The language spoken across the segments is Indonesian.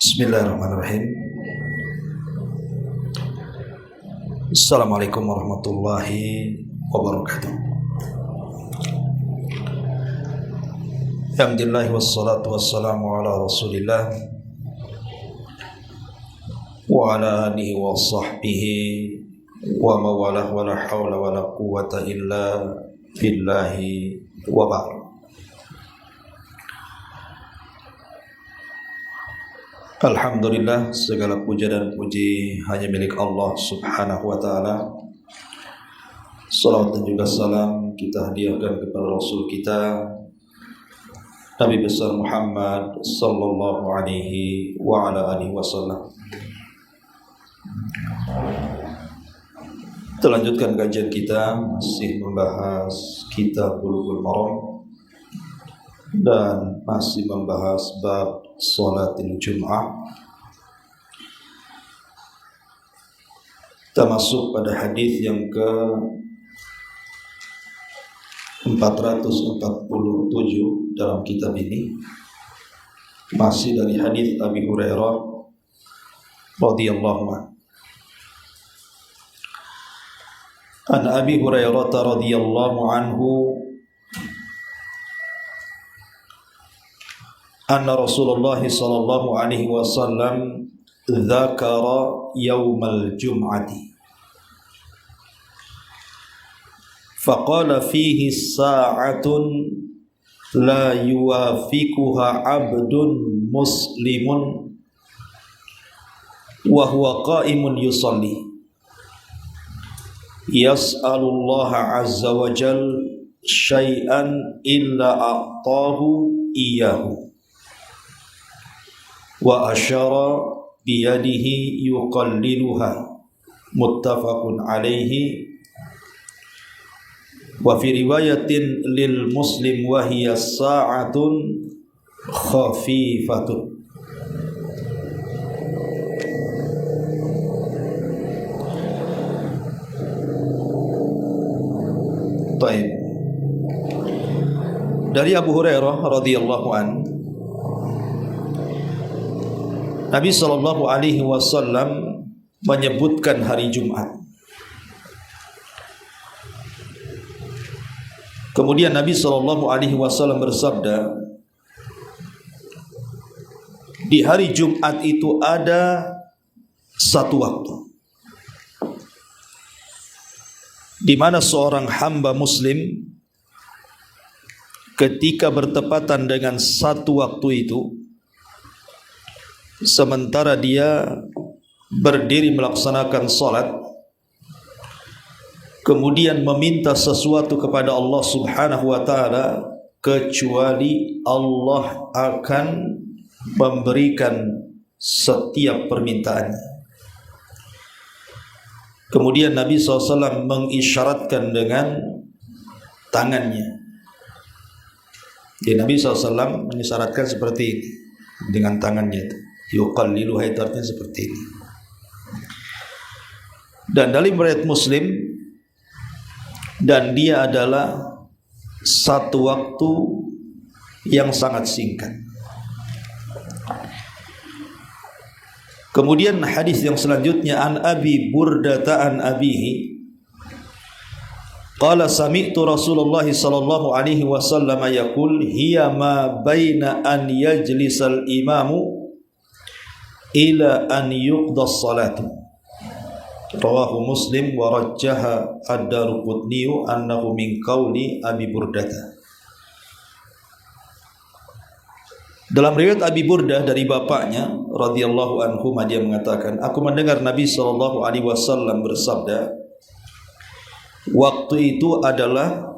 Bismillahirrahmanirrahim. Assalamualaikum warahmatullahi wabarakatuh. Alhamdulillah wassalatu wassalamu ala Rasulillah wa ala alihi wa sahbihi wa mawalah wa la hawla wa la quwwata illa billahi wa ba'd. Alhamdulillah, segala puja dan puji hanya milik Allah subhanahu wa ta'ala. Salawat dan juga salam kita hadiahkan kepada Rasul kita Nabi besar Muhammad sallallahu alaihi wa ala alihi wasallam. Kita lanjutkan kajian kita, masih membahas kitab Bulughul Maram dan masih membahas bab Salatil Jum'ah. Kita masuk pada hadis yang ke 447 dalam kitab ini. Masih dari hadis Abi Hurairah radhiyallahu anhu. An Abi Hurairah radhiyallahu anhu anna Rasulullah sallallahu alaihi wasallam dzakara yaumal jum'ati faqala fihi sa'atun la yuwafiquha 'abdun muslimun wa huwa qa'imun yusalli yas'alullaha 'azza wa jalla syai'an illa a'tahu iyyahu wa asyara biyadihi yuqalliluha muttafaqun alaihi wa fi riwayatin lil muslim wa hiya sa'atun khafifatun. Baik. Dari Abu Hurairah radhiyallahu anhu, Nabi sallallahu alaihi wasallam menyebutkan hari Jumat. Kemudian Nabi sallallahu alaihi wasallam bersabda, di hari Jumat itu ada satu waktu di mana seorang hamba muslim ketika bertepatan dengan satu waktu itu, sementara dia berdiri melaksanakan salat, kemudian meminta sesuatu kepada Allah subhanahu wa ta'ala, kecuali Allah akan memberikan setiap permintaannya. Kemudian Nabi SAW mengisyaratkan dengan tangannya. Jadi Nabi SAW mengisyaratkan seperti ini dengan tangannya itu. Yuqalliluha, itu artinya seperti ini. Dan dalam riwayat Muslim, dan dia adalah satu waktu yang sangat singkat. Kemudian hadis yang selanjutnya, an Abi Burdah an abihi qala sami'tu Rasulullah sallallahu alaihi wasallam yaqul hiya ma baina an yajlisal imamu ila an yuqda as-salatu. Rawahu Muslim wa rajjaha ad-Daruqutni annahu min qauli Abi Burdah. Dalam riwayat Abi Burdah dari bapaknya radhiyallahu anhu, dia mengatakan, aku mendengar Nabi sallallahu alaihi wasallam bersabda, waktu itu adalah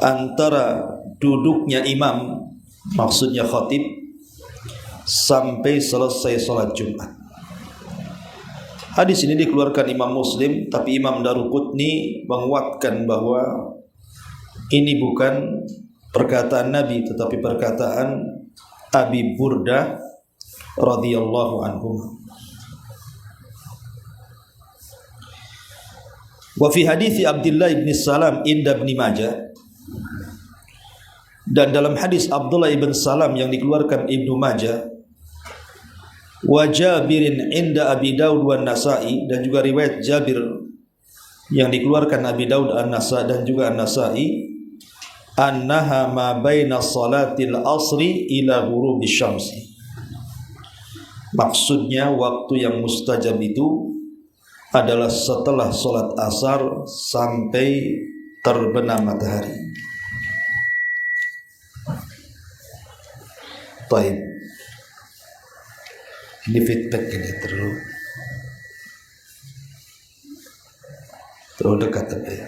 antara duduknya imam, maksudnya khatib, sampai selesai salat Jumat. Hadis ini dikeluarkan Imam Muslim, tapi Imam Daruqutni menguatkan bahwa ini bukan perkataan Nabi, tetapi perkataan Abi Burdah radhiyallahu anhu. Wa fi hadis Abdullah bin Salam inda Ibnu Majah, dan dalam hadis Abdullah bin Salam yang dikeluarkan Ibnu Majah, wa Jabirin inda Abi Daud wa Nasa'i, dan juga riwayat Jabir yang dikeluarkan Abi Daud, An-Nasa' dan juga An-Nasa'i, annaha ma baina salatil asri ila ghurubi syamsi. Maksudnya waktu yang mustajab itu adalah setelah solat asar sampai terbenam matahari. Baik, ini feedback ini terlalu dekat tapi ya.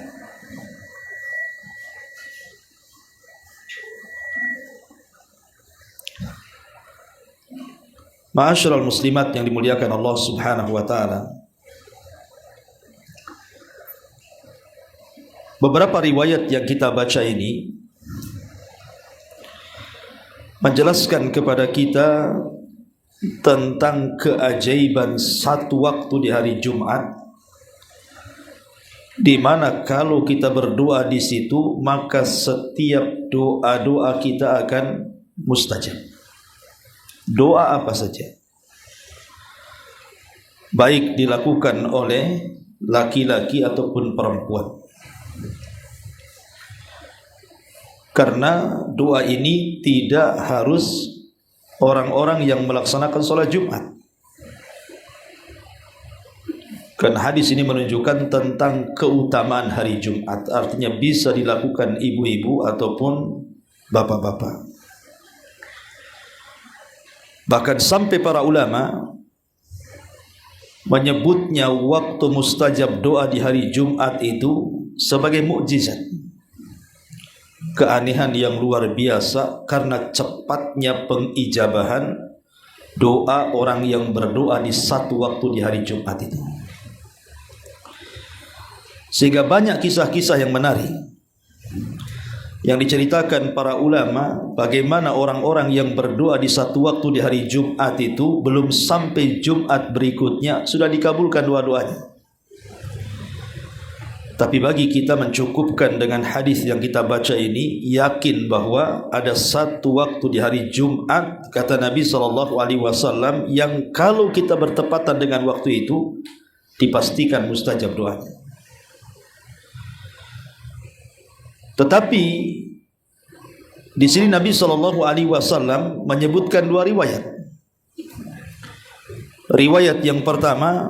Ma'asyiral muslimat yang dimuliakan Allah Subhanahu wa taala. Beberapa riwayat yang kita baca ini menjelaskan kepada kita tentang keajaiban satu waktu di hari Jumat, di mana kalau kita berdoa di situ maka setiap doa-doa kita akan mustajab. Doa apa saja, baik dilakukan oleh laki-laki ataupun perempuan. Karena doa ini tidak harus orang-orang yang melaksanakan sholat Jumat. Karena hadis ini menunjukkan tentang keutamaan hari Jumat, artinya bisa dilakukan ibu-ibu ataupun bapak-bapak. Bahkan sampai para ulama menyebutnya waktu mustajab doa di hari Jumat itu sebagai mukjizat, keanehan yang luar biasa karena cepatnya pengijabahan doa orang yang berdoa di satu waktu di hari Jumat itu. Sehingga banyak kisah-kisah yang menarik yang diceritakan para ulama, bagaimana orang-orang yang berdoa di satu waktu di hari Jumat itu belum sampai Jumat berikutnya sudah dikabulkan doa-doanya. Tapi bagi kita mencukupkan dengan hadis yang kita baca ini, yakin bahwa ada satu waktu di hari Jumat, kata Nabi SAW, yang kalau kita bertepatan dengan waktu itu dipastikan mustajab doanya. Tetapi di sini Nabi SAW menyebutkan dua riwayat. Riwayat yang pertama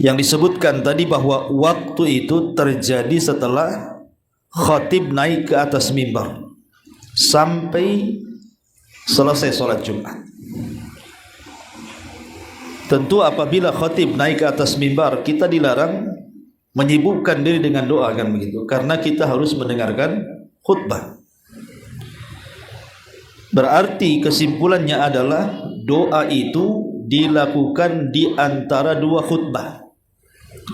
yang disebutkan tadi bahwa waktu itu terjadi setelah khatib naik ke atas mimbar sampai selesai sholat Jumat. Tentu apabila khatib naik ke atas mimbar, kita dilarang menyibukkan diri dengan doa, kan begitu, karena kita harus mendengarkan khutbah. Berarti kesimpulannya adalah doa itu dilakukan di antara dua khutbah.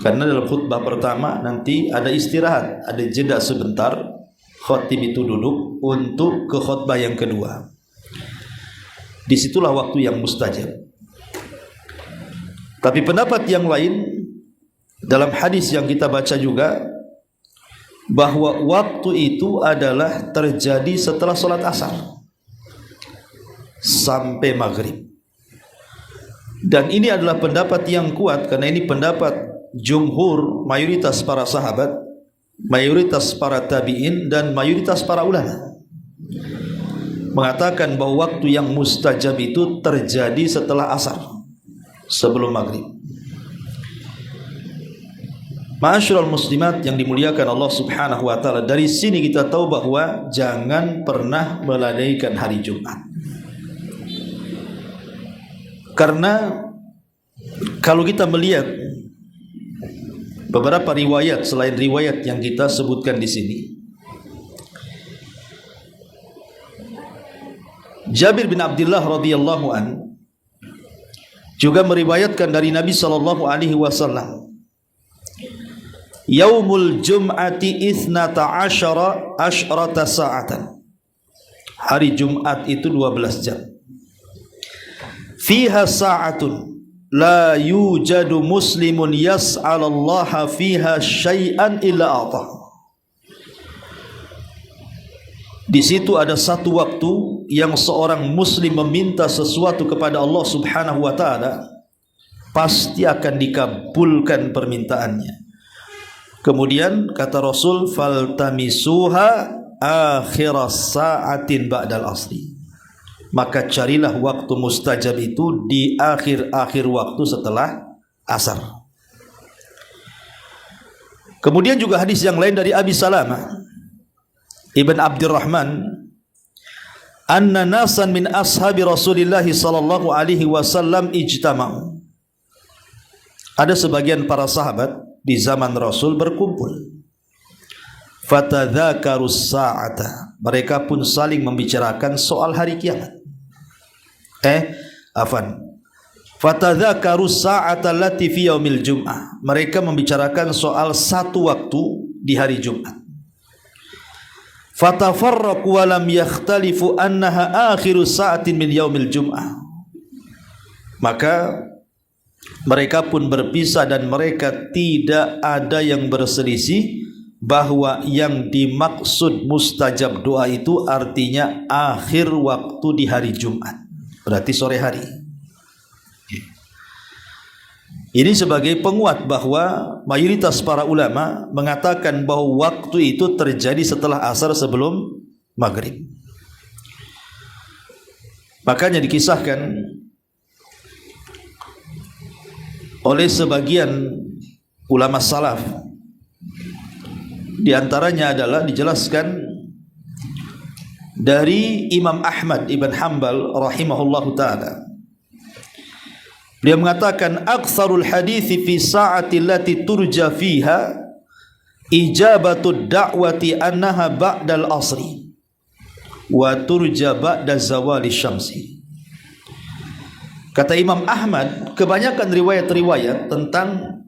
Karena dalam khutbah pertama nanti ada istirahat, ada jeda sebentar, khatib itu duduk untuk ke khutbah yang kedua. Disitulah waktu yang mustajab. Tapi pendapat yang lain dalam hadis yang kita baca juga, bahwa waktu itu adalah terjadi setelah sholat asar sampai maghrib. Dan ini adalah pendapat yang kuat, karena ini pendapat jumhur, mayoritas para sahabat, mayoritas para tabi'in, dan mayoritas para ulama mengatakan bahwa waktu yang mustajab itu terjadi setelah asar, sebelum maghrib. Ma'asyiral muslimat yang dimuliakan Allah Subhanahu wa taala, dari sini kita tahu bahwa jangan pernah melalaikan hari Jumat. Karena kalau kita melihat beberapa riwayat selain riwayat yang kita sebutkan di sini, Jabir bin Abdullah radhiyallahu an juga meriwayatkan dari Nabi sallallahu alaihi wasallam, Yaumul Jum'ati ithnata asyrata sa'atan. Hari Jumat itu 12 jam. Fiha sa'atun la yujadu muslimun yas'alallaha fiha syai'an illa a'tah. Di situ ada satu waktu yang seorang muslim meminta sesuatu kepada Allah Subhanahu wa taala, pasti akan dikabulkan permintaannya. Kemudian kata Rasul, faltamisuha akhiras sa'atin ba'dal asri. Maka carilah waktu mustajab itu di akhir-akhir waktu setelah asar. Kemudian juga hadis yang lain dari Abi Salamah Ibn Abdurrahman, anna nasan min ashabi Rasulillah sallallahu alaihi wasallam ijtama'u. Ada sebagian para sahabat di zaman Rasul berkumpul. Fatadzakarus sa'ata. Mereka pun saling membicarakan soal hari kiamat. Fatadzakarus sa'ata allati fi yaumil jum'ah. Mereka membicarakan soal satu waktu di hari Jumat. Fatafarraqu wa lam yakhtalifu annaha akhiru sa'atin min yaumil jum'ah. Maka mereka pun berpisah dan mereka tidak ada yang berselisih bahwa yang dimaksud mustajab doa itu artinya akhir waktu di hari Jumat, berarti sore hari. Ini sebagai penguat bahwa mayoritas para ulama mengatakan bahwa waktu itu terjadi setelah asar sebelum maghrib. Makanya dikisahkan oleh sebagian ulama salaf, di antaranya adalah dijelaskan dari Imam Ahmad ibn Hanbal rahimahullahu ta'ala. Dia mengatakan aktsarul hadithi fi sa'ati allati turja fiha ijabatud da'wati annaha ba'dal asri wa turja ba'da zawali syamsi. Kata Imam Ahmad, kebanyakan riwayat-riwayat tentang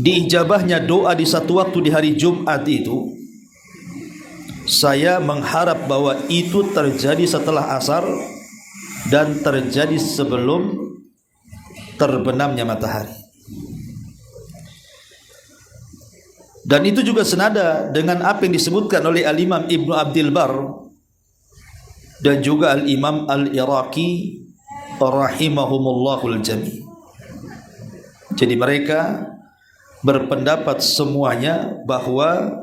diijabahnya doa di satu waktu di hari Jumat itu, saya mengharap bahwa itu terjadi setelah asar dan terjadi sebelum terbenamnya matahari. Dan itu juga senada dengan apa yang disebutkan oleh Al-Imam Ibnu Abdil Bar dan juga Al-Imam Al-Iraqi rahimahumullahul jami'. Jadi mereka berpendapat semuanya bahwa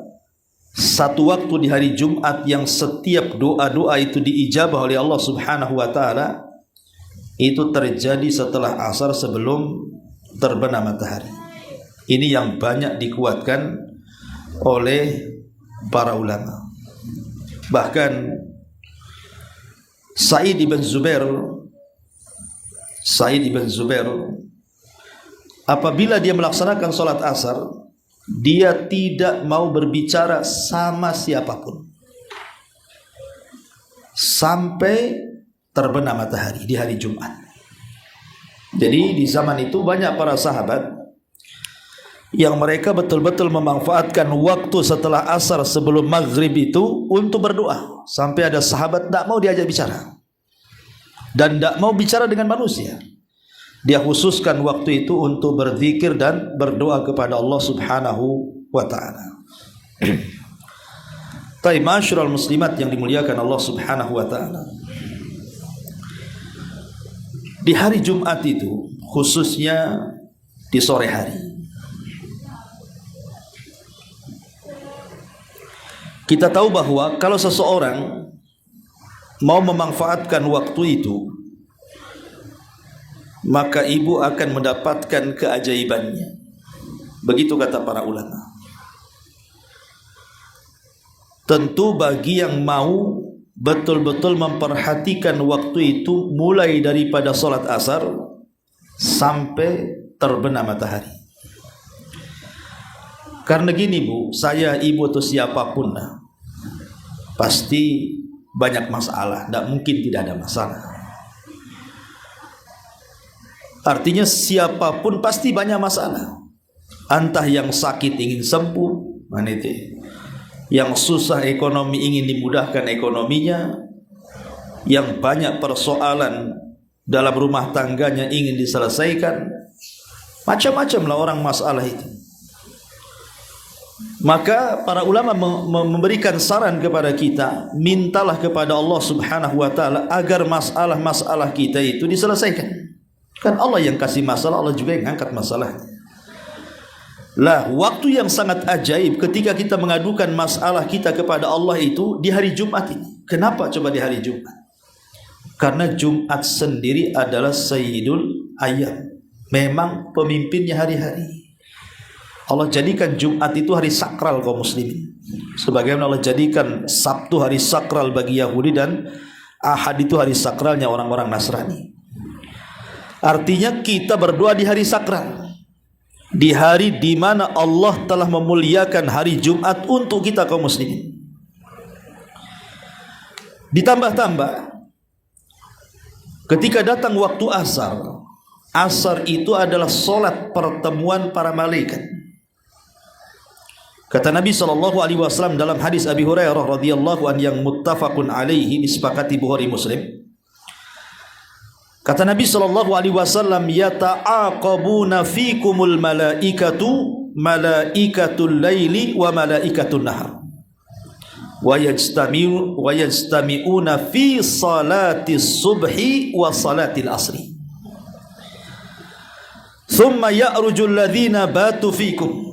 satu waktu di hari Jumat yang setiap doa-doa itu diijabah oleh Allah Subhanahu wa taala itu terjadi setelah asar sebelum terbenam matahari. Ini yang banyak dikuatkan oleh para ulama. Bahkan Sa'id ibn Zubair apabila dia melaksanakan salat asar, dia tidak mau berbicara sama siapapun sampai terbenam matahari di hari Jumat. Jadi di zaman itu banyak para sahabat yang mereka betul-betul memanfaatkan waktu setelah asar sebelum maghrib itu untuk berdoa. Sampai ada sahabat tidak mau diajak bicara dan tidak mau bicara dengan manusia. Dia khususkan waktu itu untuk berzikir dan berdoa kepada Allah Subhanahu wa ta'ala. Tapi masyarul muslimat yang dimuliakan Allah Subhanahu wa ta'ala, di hari Jumat itu, khususnya di sore hari, kita tahu bahwa kalau seseorang mau memanfaatkan waktu itu, maka ibu akan mendapatkan keajaibannya. Begitu kata para ulama. Tentu bagi yang mau betul-betul memperhatikan waktu itu mulai daripada salat asar sampai terbenam matahari. Karena gini Bu, saya ibu atau siapapun pasti banyak masalah, tidak mungkin tidak ada masalah. Artinya siapapun pasti banyak masalah. Entah yang sakit ingin sembuh, yang susah ekonomi ingin dimudahkan ekonominya, yang banyak persoalan dalam rumah tangganya ingin diselesaikan. Macam-macamlah orang masalah itu. Maka para ulama memberikan saran kepada kita, mintalah kepada Allah Subhanahu wa taala agar masalah-masalah kita itu diselesaikan. Kan Allah yang kasih masalah, Allah juga yang angkat masalah. Lah, waktu yang sangat ajaib ketika kita mengadukan masalah kita kepada Allah itu di hari Jumat ini. Kenapa coba di hari Jumat? Karena Jumat sendiri adalah Sayyidul Ayyam. Memang pemimpinnya hari-hari. Allah jadikan Jumat itu hari sakral kaum muslimin. Sebagaimana Allah jadikan Sabtu hari sakral bagi Yahudi dan Ahad itu hari sakralnya orang-orang Nasrani. Artinya kita berdoa di hari sakral, di hari di mana Allah telah memuliakan hari Jumat untuk kita kaum muslimin. Ditambah-tambah, ketika datang waktu asar, asar itu adalah solat pertemuan para malaikat. Kata Nabi SAW dalam hadis Abi Hurairah radhiyallahu an yang muttafaqun alaihi, disepakati Bukhari Muslim. Kata Nabi SAW, yata'aqabuna fikumul malaikatu, malaikatul laili wa malaikatul nahar, wa yajtami'una fi salati subhi wa salatil asri. Thumma ya'rujul ladhina batu fikum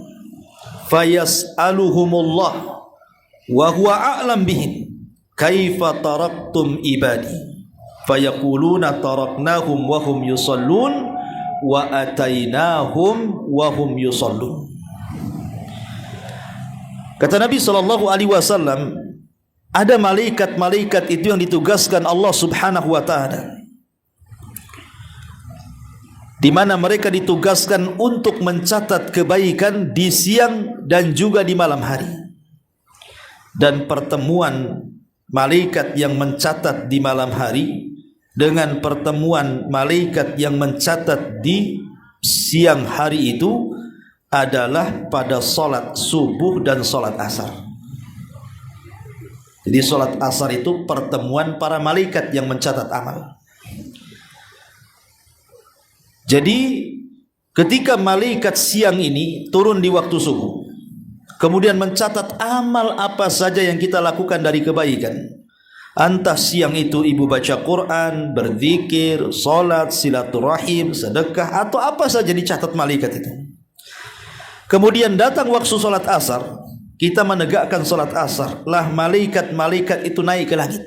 fayas'aluhumullah wa huwa a'lam bihim kaifa taraktum ibadi fayaquluna taraknahum wa hum yusallun wa atainahum wa hum yusallun. Kata Nabi SAW, ada malaikat-malaikat itu yang ditugaskan Allah Subhanahu wa taala, di mana mereka ditugaskan untuk mencatat kebaikan di siang dan juga di malam hari. Dan pertemuan malaikat yang mencatat di malam hari dengan pertemuan malaikat yang mencatat di siang hari itu adalah pada solat subuh dan solat asar. Jadi solat asar itu pertemuan para malaikat yang mencatat amal. Jadi ketika malaikat siang ini turun di waktu subuh, kemudian mencatat amal apa saja yang kita lakukan dari kebaikan, entah siang itu ibu baca Quran, berzikir, salat, silaturahim, sedekah, atau apa saja dicatat malaikat itu. Kemudian datang waktu salat asar, kita menegakkan salat asar, lah malaikat-malaikat itu naik ke langit.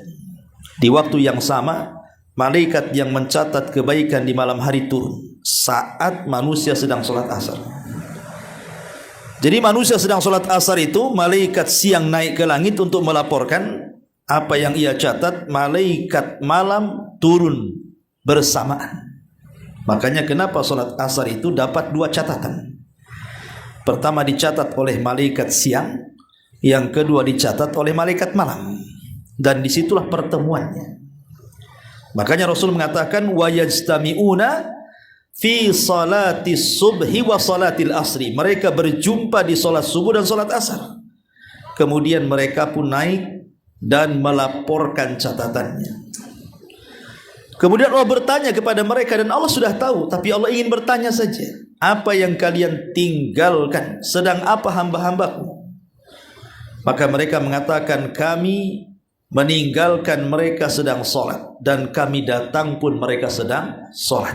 Di waktu yang sama, malaikat yang mencatat kebaikan di malam hari turun saat manusia sedang salat asar. Jadi manusia sedang salat asar itu, malaikat siang naik ke langit untuk melaporkan apa yang ia catat, malaikat malam turun bersamaan. Makanya kenapa salat asar itu dapat dua catatan. Pertama dicatat oleh malaikat siang, yang kedua dicatat oleh malaikat malam. Dan disitulah pertemuannya. Makanya Rasul mengatakan wa yajtami'una fi salati subhi wa salatil asri. Mereka berjumpa di salat subuh dan salat asar. Kemudian mereka pun naik dan melaporkan catatannya. Kemudian Allah bertanya kepada mereka, dan Allah sudah tahu, tapi Allah ingin bertanya saja, apa yang kalian tinggalkan? Sedang apa hamba-hambaku? Maka mereka mengatakan, kami meninggalkan mereka sedang sholat, dan kami datang pun mereka sedang sholat.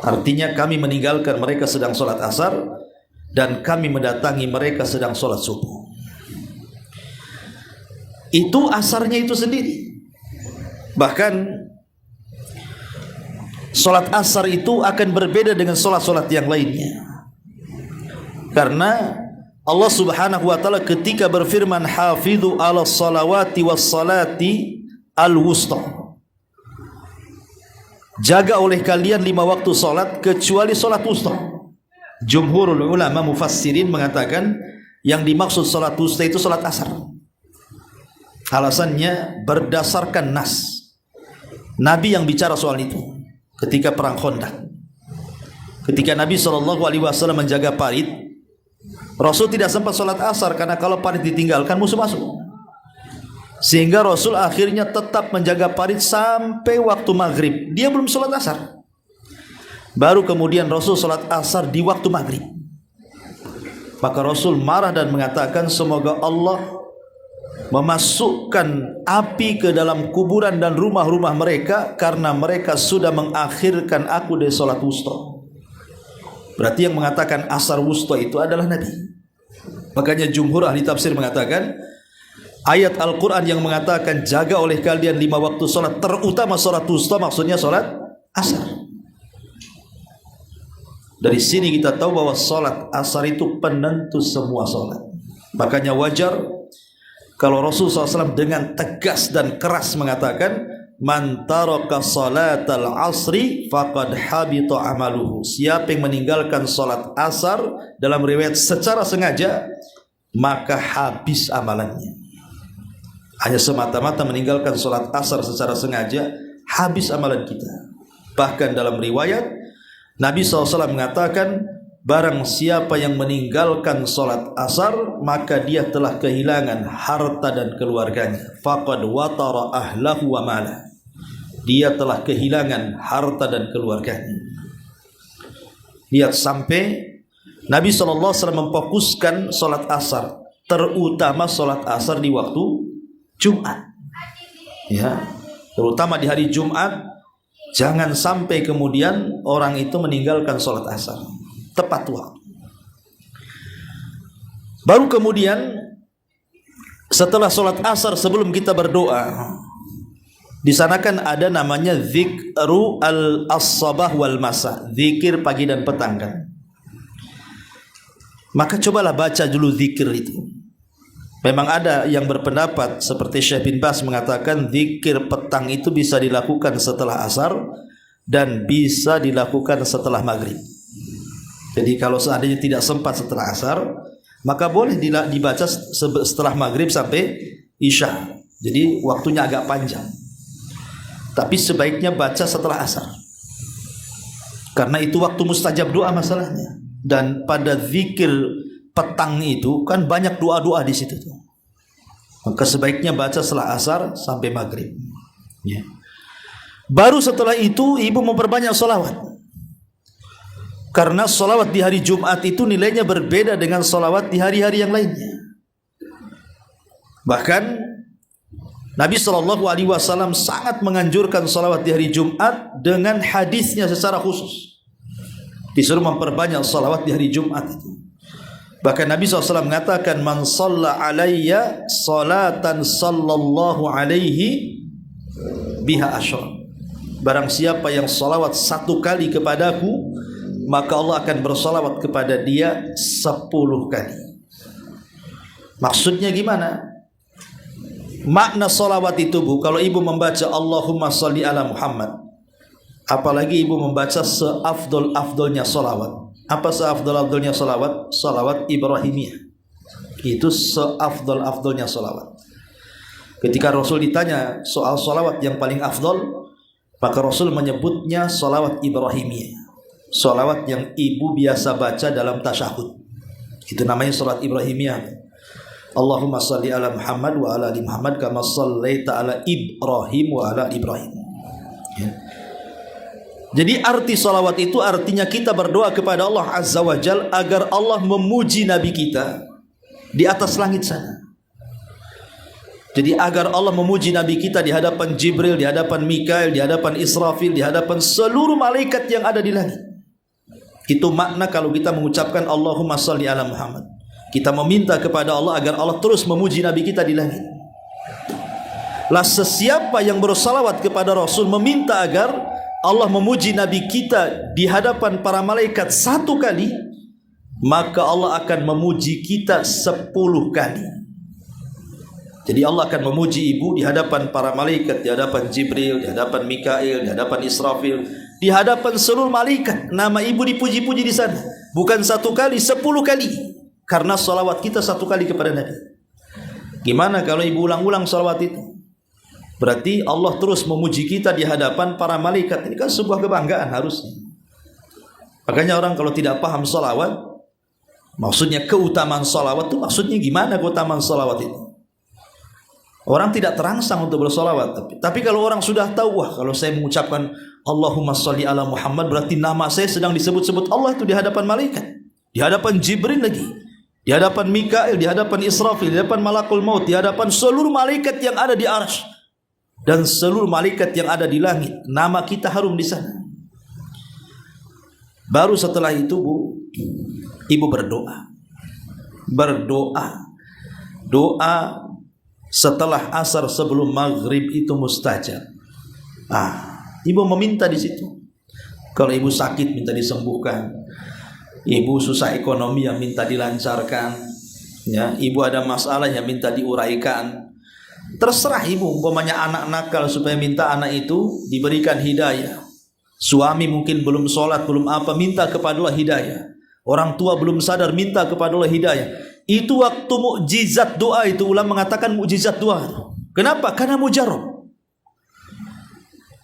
Artinya kami meninggalkan mereka sedang sholat asar, dan kami mendatangi mereka sedang sholat subuh. Itu asarnya itu sendiri. Bahkan sholat asar itu akan berbeda dengan sholat-sholat yang lainnya. Karena Allah Subhanahu wa taala ketika berfirman hafidhu 'alas salawati was salati al-wusta, jaga oleh kalian 5 waktu salat kecuali salat wusta. Jumhurul ulama mufassirin mengatakan yang dimaksud salat wusta itu salat asar. Alasannya berdasarkan nas. Nabi yang bicara soal itu ketika perang Khandaq. Ketika Nabi SAW menjaga parit, Rasul tidak sempat sholat asar karena kalau parit ditinggalkan musuh masuk. Sehingga Rasul akhirnya tetap menjaga parit sampai waktu maghrib. Dia belum sholat asar. Baru kemudian Rasul sholat asar di waktu maghrib. Maka Rasul marah dan mengatakan, semoga Allah memasukkan api ke dalam kuburan dan rumah-rumah mereka karena mereka sudah mengakhirkan aku dari salat wusta. Berarti yang mengatakan asar wusta itu adalah Nabi. Makanya jumhur ahli tafsir mengatakan ayat Al-Quran yang mengatakan jaga oleh kalian 5 waktu salat, terutama salat wusta, maksudnya salat asar. Dari sini kita tahu bahwa salat asar itu penentu semua salat. Makanya wajar kalau Rasulullah SAW dengan tegas dan keras mengatakan, man taraka salatal asri faqad habita amaluhu. Siapa yang meninggalkan salat asar dalam riwayat secara sengaja, maka habis amalannya. Hanya semata-mata meninggalkan salat asar secara sengaja, habis amalan kita. Bahkan dalam riwayat Nabi SAW mengatakan, barang siapa yang meninggalkan salat asar, maka dia telah kehilangan harta dan keluarganya. Faqad watara ahlahu wa malah. Dia telah kehilangan harta dan keluarganya. Lihat sampai Nabi SAW memfokuskan salat asar, terutama salat asar di waktu Jumat. Ya, terutama di hari Jumat, jangan sampai kemudian orang itu meninggalkan salat asar tepat waktu. Baru kemudian setelah salat asar, sebelum kita berdoa, di sana kan ada namanya zikru al-sabah wal masa, zikir pagi dan petang kan. Maka cobalah baca dulu zikir itu. Memang ada yang berpendapat seperti Syekh bin Baz mengatakan zikir petang itu bisa dilakukan setelah asar dan bisa dilakukan setelah maghrib. Jadi kalau seandainya tidak sempat setelah asar, maka boleh dibaca setelah maghrib sampai isya. Jadi waktunya agak panjang. Tapi sebaiknya baca setelah asar, karena itu waktu mustajab doa masalahnya. Dan pada zikir petang itu kan banyak doa-doa di situ tuh. Maka sebaiknya baca setelah asar sampai maghrib. Ya. Baru setelah itu ibu memperbanyak sholawat. Karena sholawat di hari Jumat itu nilainya berbeda dengan sholawat di hari-hari yang lainnya. Bahkan Nabi SAW sangat menganjurkan sholawat di hari Jumat dengan hadisnya secara khusus. Disuruh memperbanyak sholawat di hari Jumat itu. Bahkan Nabi SAW mengatakan, man shalla alayya salatan sallallahu alaihi biha asyra. Barang siapa yang sholawat 1 kali kepadaku, maka Allah akan bersalawat kepada dia 10 kali. Maksudnya gimana? Makna salawat itu, Bu, kalau ibu membaca Allahumma salli ala Muhammad, apalagi ibu membaca seafdol-afdolnya salawat. Apa seafdol-afdolnya salawat? Salawat Ibrahimiyah. Itu seafdol-afdolnya salawat. Ketika Rasul ditanya soal salawat yang paling afdol, maka Rasul menyebutnya salawat Ibrahimiyah. Salawat yang ibu biasa baca dalam tasyahud. Itu namanya salat Ibrahimiyah. Allahumma salli ala Muhammad wa ala ali Muhammad kama sallaita ala Ibrahim wa ala Ibrahim. Ya. Jadi arti salawat itu artinya kita berdoa kepada Allah Azza wa Jal agar Allah memuji Nabi kita di atas langit sana. Jadi agar Allah memuji Nabi kita di hadapan Jibril, di hadapan Mikail, di hadapan Israfil, di hadapan seluruh malaikat yang ada di langit. Itu makna kalau kita mengucapkan Allahumma salli ala Muhammad. Kita meminta kepada Allah agar Allah terus memuji Nabi kita di langit. Lah sesiapa yang bersalawat kepada Rasul meminta agar Allah memuji Nabi kita di hadapan para malaikat 1 kali, maka Allah akan memuji kita 10 kali. Jadi Allah akan memuji ibu di hadapan para malaikat, di hadapan Jibril, di hadapan Mikail, di hadapan Israfil, di hadapan seluruh malaikat. Nama ibu dipuji-puji di sana. Bukan 1 kali, 10 kali. Karena salawat kita 1 kali kepada Nabi. Gimana kalau ibu ulang-ulang salawat itu? Berarti Allah terus memuji kita di hadapan para malaikat. Ini kan sebuah kebanggaan harusnya. Makanya orang kalau tidak paham salawat, maksudnya keutamaan salawat itu maksudnya gimana keutamaan salawat itu? Orang tidak terangsang untuk bersalawat. Tapi kalau orang sudah tahu, wah kalau saya mengucapkan Allahumma salli ala Muhammad, berarti nama saya sedang disebut-sebut Allah itu di hadapan malaikat, di hadapan Jibril lagi, di hadapan Mikail, di hadapan Israfil, di hadapan Malakul Maut, di hadapan seluruh malaikat yang ada di arsy dan seluruh malaikat yang ada di langit. Nama kita harum di sana. Baru setelah itu ibu berdoa. Doa setelah asar sebelum maghrib itu mustajab. Ibu meminta di situ. Kalau ibu sakit minta disembuhkan, ibu susah ekonomi yang minta dilancarkan, ya, ibu ada masalah yang minta diuraikan. Terserah ibu, umpamanya anak nakal supaya minta anak itu diberikan hidayah. Suami mungkin belum sholat, belum apa, minta kepada Allah hidayah. Orang tua belum sadar, minta kepada Allah hidayah. Itu waktu mukjizat doa itu, ulama mengatakan mukjizat doa. Kenapa? Karena mujarab.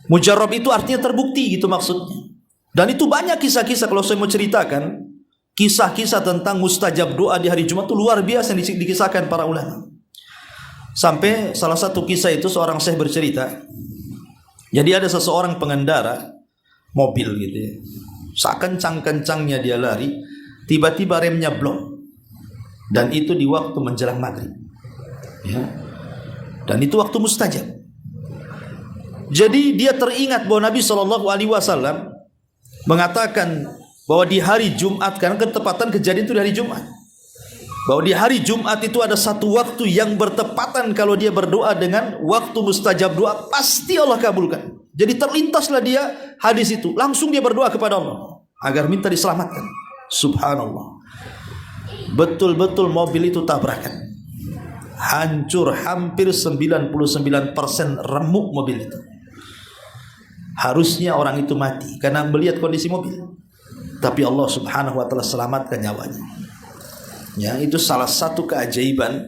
Mujarab itu artinya terbukti gitu maksudnya. Dan itu banyak kisah-kisah, kalau saya mau ceritakan kisah-kisah tentang mustajab doa di hari Jumat itu luar biasa yang dikisahkan para ulama. Sampai salah satu kisah itu seorang syekh bercerita. Jadi ada seseorang pengendara mobil gitu ya. Sekencang-kencangnya dia lari, tiba-tiba remnya blong. Dan itu di waktu menjelang maghrib. Ya. Dan itu waktu mustajab. Jadi dia teringat bahwa Nabi SAW mengatakan bahwa di hari Jumat, karena ketepatan kejadian itu di hari Jumat, bahwa di hari Jumat itu ada satu waktu yang bertepatan kalau dia berdoa dengan waktu mustajab doa, pasti Allah kabulkan. Jadi terlintaslah dia hadis itu, langsung dia berdoa kepada Allah agar minta diselamatkan. Subhanallah, betul-betul mobil itu tabrakan, hancur, hampir 99% remuk mobil itu. Harusnya orang itu mati karena melihat kondisi mobil, tapi Allah Subhanahu wa taala selamatkan nyawanya. Ya, itu salah satu keajaiban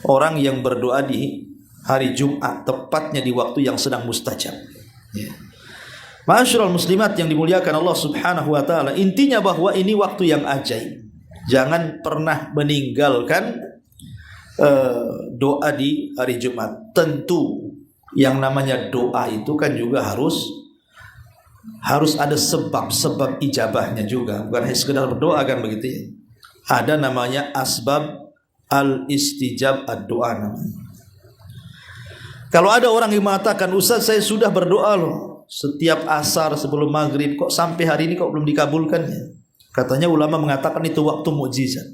orang yang berdoa di hari Jumat, tepatnya di waktu yang sedang mustajab. Ya. Ma'asyiral muslimat yang dimuliakan Allah Subhanahu wa taala, intinya bahwa ini waktu yang ajaib. Jangan pernah meninggalkan doa di hari Jumat. Tentu yang namanya doa itu kan juga harus ada sebab-sebab ijabahnya juga, bukan hanya sekedar berdoa kan begitu ya. Ada namanya asbab al-istijab ad-doa namanya. Kalau ada orang yang mengatakan, Ustaz saya sudah berdoa loh setiap asar sebelum maghrib, kok sampai hari ini kok belum dikabulkan ya? Katanya ulama mengatakan itu waktu mukjizat.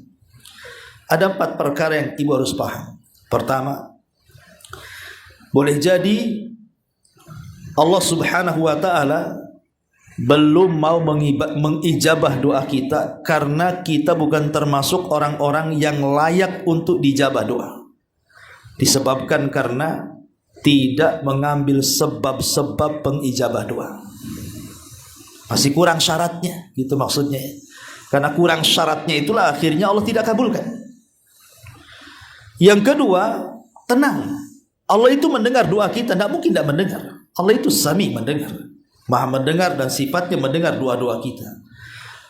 Ada 4 perkara yang ibu harus paham. Pertama, boleh jadi Allah Subhanahu wa taala belum mau mengijabah doa kita karena kita bukan termasuk orang-orang yang layak untuk dijabah doa. Disebabkan karena tidak mengambil sebab-sebab pengijabah doa. Masih kurang syaratnya, gitu maksudnya. Karena kurang syaratnya itulah akhirnya Allah tidak kabulkan. Yang kedua, tenang. Allah itu mendengar doa kita, tidak mungkin tidak mendengar. Allah itu sami, mendengar, maha mendengar, dan sifatnya mendengar doa-doa kita.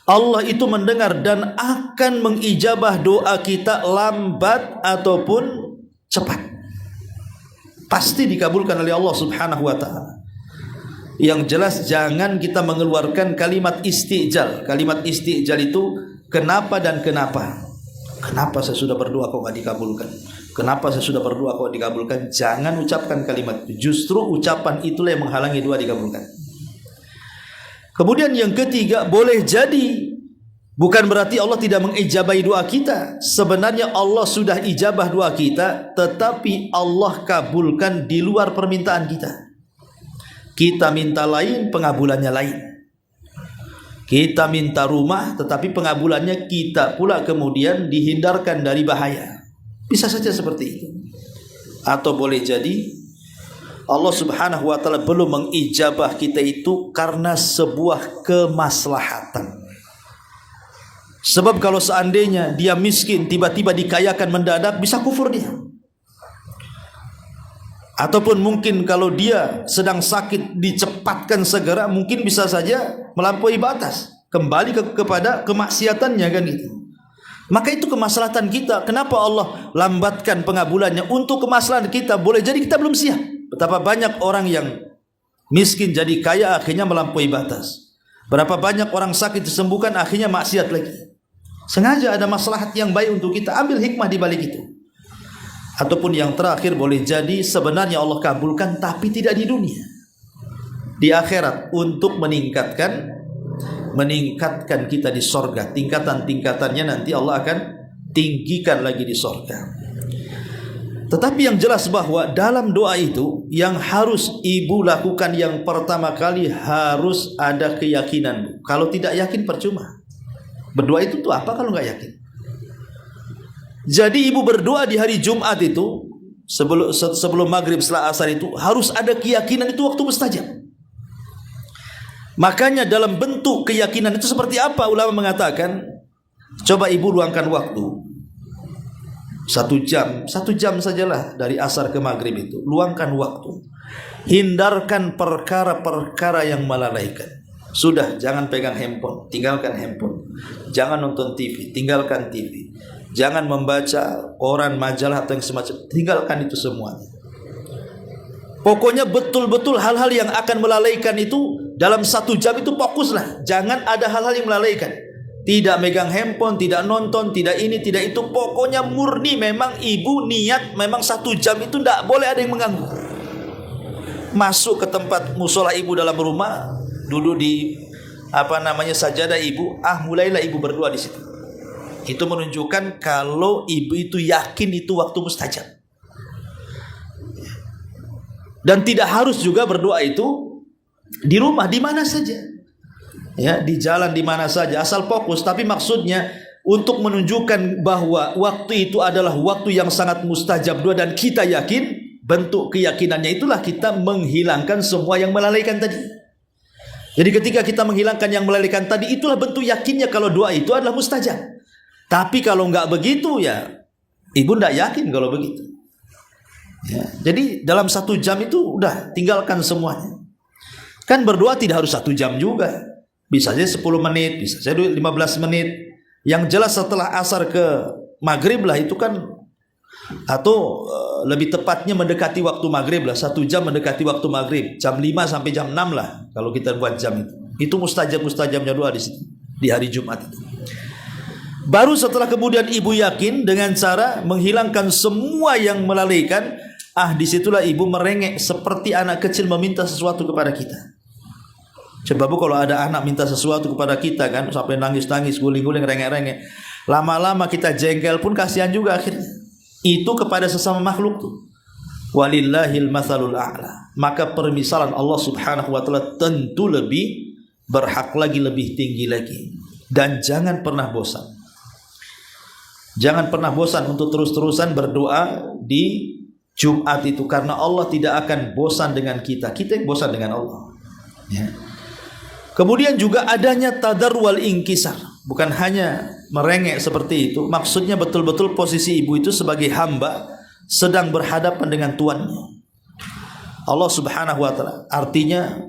Allah itu mendengar dan akan mengijabah doa kita lambat ataupun cepat. Pasti dikabulkan oleh Allah Subhanahu wa taala. Yang jelas jangan kita mengeluarkan kalimat istijal. Kalimat istijal itu kenapa dan kenapa. Kenapa saya sudah berdoa kok tidak dikabulkan? Kenapa saya sudah berdoa kok dikabulkan? Jangan ucapkan kalimat itu. Justru ucapan itulah yang menghalangi doa dikabulkan. Kemudian yang ketiga, boleh jadi bukan berarti Allah tidak mengijabahi doa kita. Sebenarnya Allah sudah ijabah doa kita, tetapi Allah kabulkan di luar permintaan kita. Kita minta lain, pengabulannya lain. Kita minta rumah, tetapi pengabulannya kita pula kemudian dihindarkan dari bahaya. Bisa saja seperti itu. Atau boleh jadi Allah Subhanahu wa taala belum mengijabah kita itu karena sebuah kemaslahatan. Sebab kalau seandainya dia miskin tiba-tiba dikayakan mendadak, bisa kufur dia. Ataupun mungkin kalau dia sedang sakit dicepatkan segera, mungkin bisa saja melampaui batas, kembali kepada kemaksiatannya kan gitu. Maka itu kemaslahatan kita. Kenapa Allah lambatkan pengabulannya? Untuk kemaslahatan kita. Boleh jadi kita belum siap. Betapa banyak orang yang miskin jadi kaya akhirnya melampaui batas. Berapa banyak orang sakit disembuhkan akhirnya maksiat lagi. Sengaja ada maslahat yang baik untuk kita, ambil hikmah di balik itu. Ataupun yang terakhir boleh jadi sebenarnya Allah kabulkan tapi tidak di dunia, di akhirat, untuk meningkatkan kita di sorga. Tingkatan-tingkatannya nanti Allah akan tinggikan lagi di sorga. Tetapi yang jelas bahwa dalam doa itu yang harus ibu lakukan yang pertama kali harus ada keyakinan. Kalau tidak yakin percuma. Berdoa itu tuh apa kalau nggak yakin? Jadi ibu berdoa di hari Jumat itu sebelum maghrib setelah asar itu harus ada keyakinan itu waktu mustajab. Makanya dalam bentuk keyakinan itu seperti apa? Ulama mengatakan, coba ibu luangkan waktu 1 jam sajalah dari asar ke maghrib itu. Luangkan waktu. Hindarkan perkara-perkara yang melalaikan. Sudah, jangan pegang handphone, tinggalkan handphone. Jangan nonton TV, tinggalkan TV. Jangan membaca koran, majalah atau yang semacam, tinggalkan itu semuanya. Pokoknya betul-betul hal-hal yang akan melalaikan itu dalam 1 jam itu fokuslah. Jangan ada hal-hal yang melalaikan. Tidak megang handphone, tidak nonton, tidak ini, tidak itu. Pokoknya murni memang ibu niat memang 1 jam itu tidak boleh ada yang mengganggu. Masuk ke tempat musola ibu dalam rumah, duduk di sajadah ibu, mulailah ibu berdoa di situ. Itu menunjukkan kalau ibu itu yakin itu waktu mustajab. Dan tidak harus juga berdoa itu di rumah, di mana saja. Ya, di jalan di mana saja, asal fokus. Tapi maksudnya untuk menunjukkan bahwa waktu itu adalah waktu yang sangat mustajab doa dan kita yakin, bentuk keyakinannya itulah kita menghilangkan semua yang melalaikan tadi. Jadi ketika kita menghilangkan yang melalaikan tadi, itulah bentuk yakinnya kalau doa itu adalah mustajab. Tapi kalau enggak begitu ya ibu enggak yakin kalau begitu. Ya, jadi dalam 1 jam itu udah tinggalkan semuanya. Kan berdoa tidak harus 1 jam juga. Bisa saja 10 menit, bisa saja 15 menit. Yang jelas setelah asar ke maghrib lah itu kan, atau lebih tepatnya mendekati waktu maghrib lah, 1 jam mendekati waktu maghrib, jam 5 sampai jam 6 lah kalau kita buat jam itu mustajabnya doa di situ di hari Jumat itu. Baru setelah kemudian ibu yakin dengan cara menghilangkan semua yang melalaikan, disitulah ibu merengek seperti anak kecil meminta sesuatu kepada kita. Coba bu, kalau ada anak minta sesuatu kepada kita kan, sampai nangis-nangis, guling-guling, rengek-rengek, lama-lama kita jengkel pun kasihan juga akhirnya. Itu kepada sesama makhluk tuh. Walillahil matsalul a'la. Maka permisalan Allah Subhanahu wa taala tentu lebih berhak lagi, lebih tinggi lagi. Dan jangan pernah bosan. Jangan pernah bosan untuk terus-terusan berdoa di Jumat itu, karena Allah tidak akan bosan dengan kita. Kita yang bosan dengan Allah. Ya. Kemudian juga adanya tadar wal inkisar. Bukan hanya merengek seperti itu. Maksudnya betul-betul posisi ibu itu sebagai hamba sedang berhadapan dengan tuannya, Allah Subhanahu wa taala. Artinya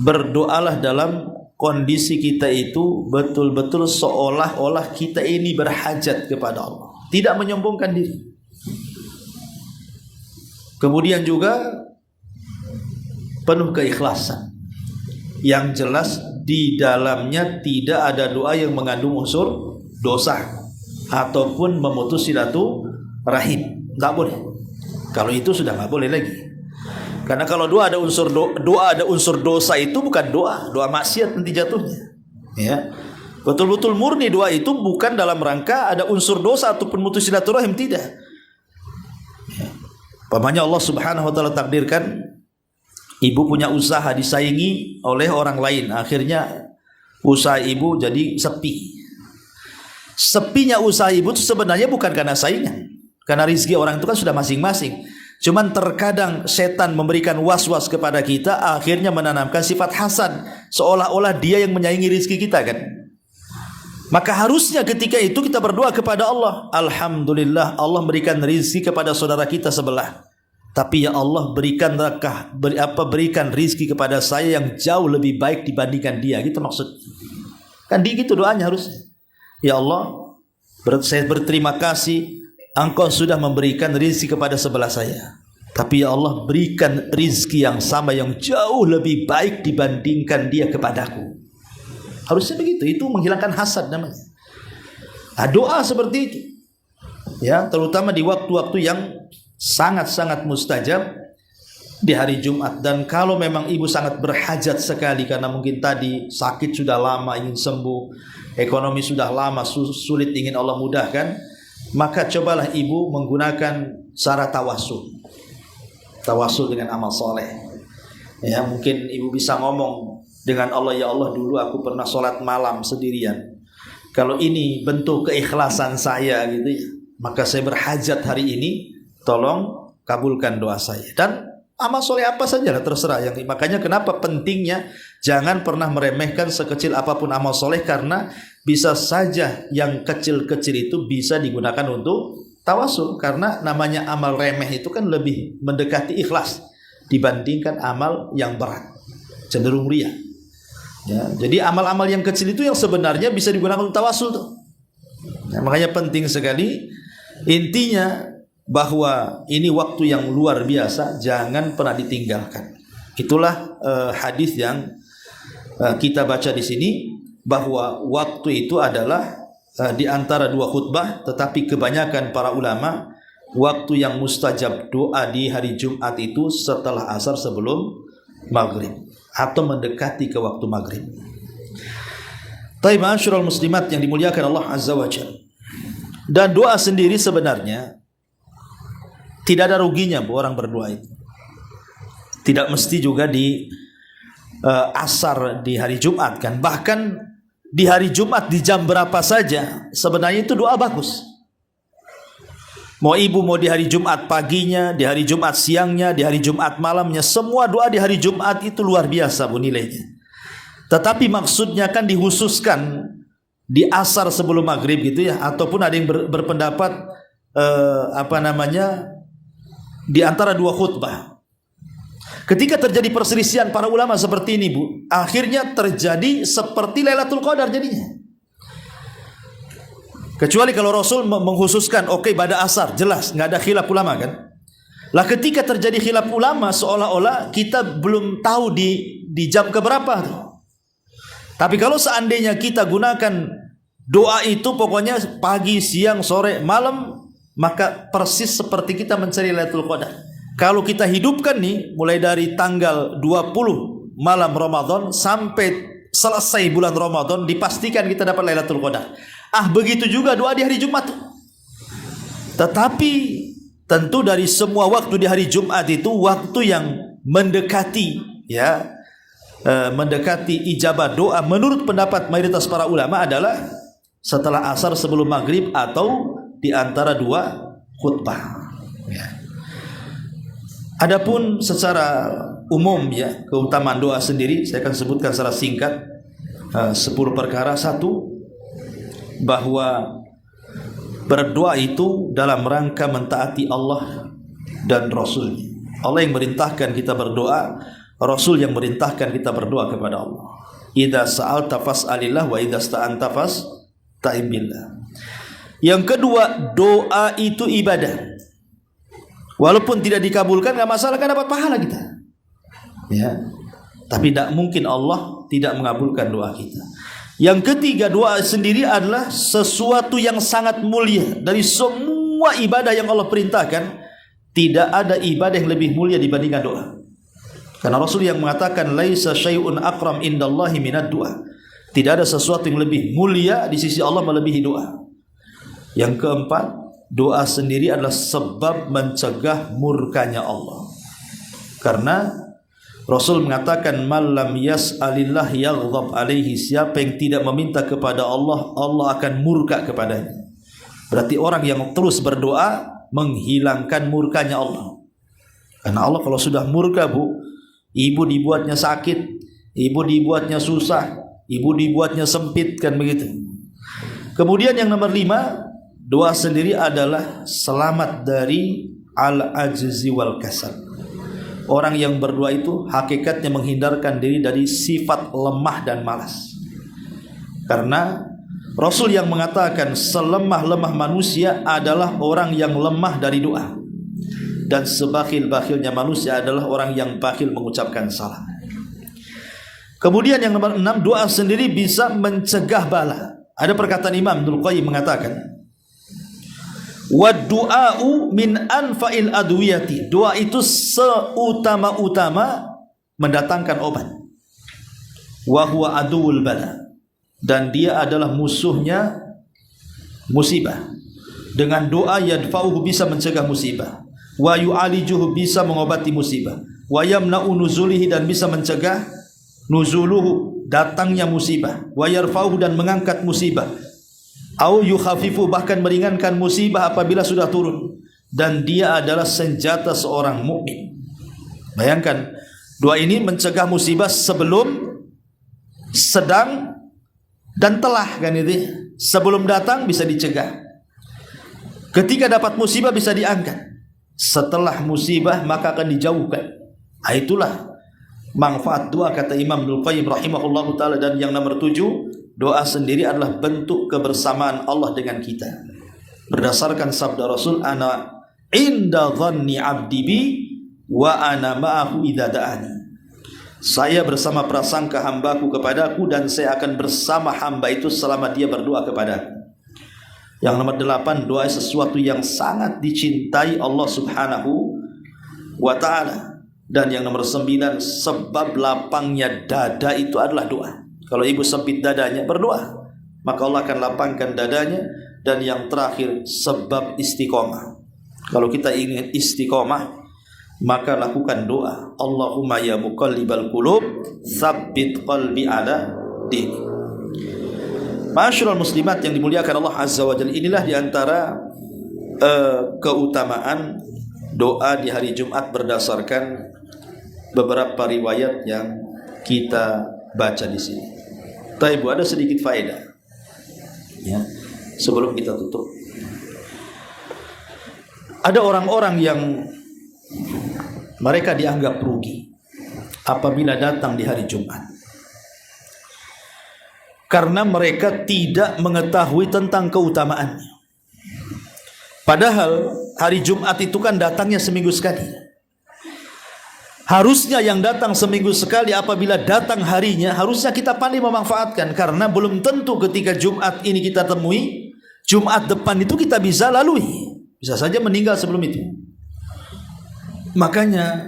berdoalah dalam kondisi kita itu betul-betul seolah-olah kita ini berhajat kepada Allah, tidak menyombongkan diri. Kemudian juga penuh keikhlasan. Yang jelas di dalamnya tidak ada doa yang mengandung unsur dosa ataupun memutus silaturahim. Enggak boleh. Kalau itu sudah enggak boleh lagi. Karena kalau doa ada unsur dosa itu bukan doa maksiat nanti jatuhnya. Ya. Betul-betul murni doa itu bukan dalam rangka ada unsur dosa ataupun mutus silaturahim, tidak. Ya. Pamannya Allah Subhanahu wa taala takdirkan ibu punya usaha disaingi oleh orang lain, akhirnya usaha ibu jadi sepi. Sepinya usaha ibu itu sebenarnya bukan karena saingan, karena rezeki orang itu kan sudah masing-masing. Cuman terkadang setan memberikan was-was kepada kita, akhirnya menanamkan sifat hasad, seolah-olah dia yang menyaingi rezeki kita kan. Maka harusnya ketika itu kita berdoa kepada Allah, alhamdulillah Allah berikan rezeki kepada saudara kita sebelah. Tapi ya Allah berikan rizki kepada saya yang jauh lebih baik dibandingkan dia. Gitu maksud. Kan gitu doanya harusnya. Ya Allah, saya berterima kasih Engkau sudah memberikan rizki kepada sebelah saya. Tapi ya Allah berikan rizki yang sama yang jauh lebih baik dibandingkan dia kepadaku. Harusnya begitu. Itu menghilangkan hasad namanya. Nah, doa seperti itu, ya, terutama di waktu-waktu yang sangat-sangat mustajab di hari Jumat. Dan kalau memang ibu sangat berhajat sekali karena mungkin tadi sakit sudah lama ingin sembuh, ekonomi sudah lama sulit ingin Allah mudahkan, maka cobalah ibu menggunakan cara tawasul dengan amal soleh. Ya, mungkin ibu bisa ngomong dengan Allah, ya Allah, dulu aku pernah sholat malam sendirian. Kalau ini bentuk keikhlasan saya gitu ya, maka saya berhajat hari ini, tolong kabulkan doa saya. Dan amal soleh apa saja lah, terserah. Makanya kenapa pentingnya jangan pernah meremehkan sekecil apapun amal soleh, karena bisa saja yang kecil-kecil itu bisa digunakan untuk tawasul. Karena namanya amal remeh itu kan lebih mendekati ikhlas dibandingkan amal yang berat, cenderung riya. Ya, jadi amal-amal yang kecil itu yang sebenarnya bisa digunakan untuk tawasul tuh. Nah, makanya penting sekali, intinya bahwa ini waktu yang luar biasa, jangan pernah ditinggalkan. Itulah hadis yang kita baca di sini, bahwa waktu itu adalah di antara dua khutbah, tetapi kebanyakan para ulama waktu yang mustajab doa di hari Jumat itu setelah asar sebelum maghrib atau mendekati ke waktu maghrib. Taib ma'asyiral muslimat yang dimuliakan Allah Azza wa Jalla. Dan doa sendiri sebenarnya tidak ada ruginya orang berdoa itu. Tidak mesti juga di asar di hari Jumat kan. Bahkan di hari Jumat di jam berapa saja sebenarnya itu doa bagus. Mau ibu mau di hari Jumat paginya, di hari Jumat siangnya, di hari Jumat malamnya, semua doa di hari Jumat itu luar biasa bu nilainya. Tetapi maksudnya kan dihususkan di asar sebelum maghrib gitu ya, ataupun ada yang berpendapat di antara dua khutbah. Ketika terjadi perselisihan para ulama seperti ini bu, akhirnya terjadi seperti Lailatul Qadar jadinya. Kecuali kalau Rasul mengkhususkan, oke, pada asar, jelas, nggak ada khilaf ulama kan. Lah ketika terjadi khilaf ulama, seolah-olah kita belum tahu di jam keberapa tuh. Tapi kalau seandainya kita gunakan doa itu pokoknya pagi, siang, sore, malam, maka persis seperti kita mencari Lailatul Qadar. Kalau kita hidupkan nih, mulai dari tanggal 20 malam Ramadan sampai selesai bulan Ramadan, dipastikan kita dapat Lailatul Qadar. Begitu juga doa di hari Jumat. Tetapi tentu dari semua waktu di hari Jumat itu waktu yang mendekati ya, mendekati ijabah doa menurut pendapat mayoritas para ulama adalah setelah asar sebelum maghrib atau di antara dua khutbah ya. Adapun secara umum ya, keutamaan doa sendiri saya akan sebutkan secara singkat 10 perkara. Satu, bahwa berdoa itu dalam rangka mentaati Allah dan Rasul-Nya. Allah yang merintahkan kita berdoa, Rasul yang merintahkan kita berdoa kepada Allah. Idza sa'alta fas'alillah wa idza sta'anta fasta'in billah. Yang kedua, doa itu ibadah. Walaupun tidak dikabulkan enggak masalah, kan dapat pahala kita. Ya. Tapi tidak mungkin Allah tidak mengabulkan doa kita. Yang ketiga, doa sendiri adalah sesuatu yang sangat mulia. Dari semua ibadah yang Allah perintahkan, tidak ada ibadah yang lebih mulia dibandingkan doa. Karena Rasul yang mengatakan laisa syai'un akram indallahi minad doa. Tidak ada sesuatu yang lebih mulia di sisi Allah melebihi doa. Yang keempat, doa sendiri adalah sebab mencegah murkanya Allah. Karena Rasul mengatakan malam yas'alillah yaghdab alaihi, siapa yang tidak meminta kepada Allah, Allah akan murka kepadanya. Berarti orang yang terus berdoa menghilangkan murkanya Allah. Karena Allah kalau sudah murka bu, ibu dibuatnya sakit, ibu dibuatnya susah, ibu dibuatnya sempit, kan begitu. Kemudian yang nomor 5, doa sendiri adalah selamat dari al-ajzi wal kasal. Orang yang berdoa itu hakikatnya menghindarkan diri dari sifat lemah dan malas. Karena Rasul yang mengatakan selemah-lemah manusia adalah orang yang lemah dari doa, dan sebakhil-bakhilnya manusia adalah orang yang bakhil mengucapkan salam. Kemudian yang nomor 6, doa sendiri bisa mencegah bala. Ada perkataan Imam Ibnul Qayyim mengatakan, "Wad-du'a'u min anfa'il adwiyati." Doa itu seutama-utama mendatangkan obat. Wa huwa aduwwul bala. Dan dia adalah musuhnya musibah. Dengan doa yadfa'uhu bisa mencegah musibah, wa yu'alijuhu bisa mengobati musibah, wa yamna'u nuzulihi dan bisa mencegah nuzuluhu datangnya musibah, wa yarfa'uhu dan mengangkat musibah, au yukhafifu bahkan meringankan musibah apabila sudah turun. Dan dia adalah senjata seorang mukmin. Bayangkan, doa ini mencegah musibah sebelum, sedang, dan telah, kan itu. Sebelum datang bisa dicegah. Ketika dapat musibah bisa diangkat. Setelah musibah maka akan dijauhkan. Itulah manfaat doa, kata Imam Ibnul Qayyim rahimahullahu ta'ala. Dan yang nomor 7, doa sendiri adalah bentuk kebersamaan Allah dengan kita. Berdasarkan sabda Rasul, ana inda dhanni abdi bi wa ana ma'ahu idza da'ani. Saya bersama prasangka hambaku kepadaku, dan saya akan bersama hamba itu selama dia berdoa kepadaku. Yang nomor 8, doa sesuatu yang sangat dicintai Allah subhanahu wa ta'ala. Dan yang nomor 9, sebab lapangnya dada itu adalah doa. Kalau ibu sempit dadanya, berdoa, maka Allah akan lapangkan dadanya. Dan yang terakhir, sebab istiqomah. Kalau kita ingin istiqomah, maka lakukan doa. Allahumma ya muqallibal qulub, tsabbit qalbi ala dinik. Ma'asyiral muslimat yang dimuliakan Allah Azza wa Jalla, inilah diantara keutamaan doa di hari Jumat berdasarkan beberapa riwayat yang kita baca di sini. Ibu, ada sedikit faedah ya, sebelum kita tutup. Ada orang-orang yang mereka dianggap rugi apabila datang di hari Jumat, karena mereka tidak mengetahui tentang keutamaannya. Padahal hari Jumat itu kan datangnya seminggu sekali. Harusnya yang datang seminggu sekali, apabila datang harinya, harusnya kita pandai memanfaatkan. Karena belum tentu ketika Jumat ini kita temui, Jumat depan itu kita bisa lalui. Bisa saja meninggal sebelum itu. Makanya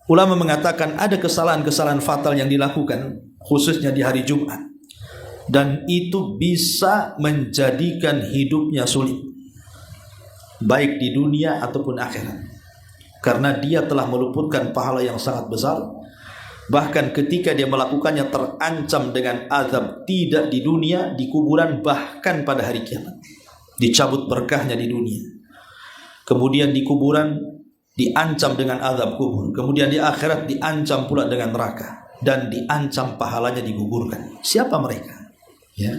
ulama mengatakan ada kesalahan-kesalahan fatal yang dilakukan khususnya di hari Jumat, dan itu bisa menjadikan hidupnya sulit, baik di dunia ataupun akhirat, karena dia telah meluputkan pahala yang sangat besar. Bahkan ketika dia melakukannya terancam dengan azab, tidak di dunia, di kuburan, bahkan pada hari kiamat. Dicabut berkahnya di dunia, kemudian di kuburan diancam dengan azab kubur, kemudian di akhirat diancam pula dengan neraka, dan diancam pahalanya digugurkan. Siapa mereka? Ya.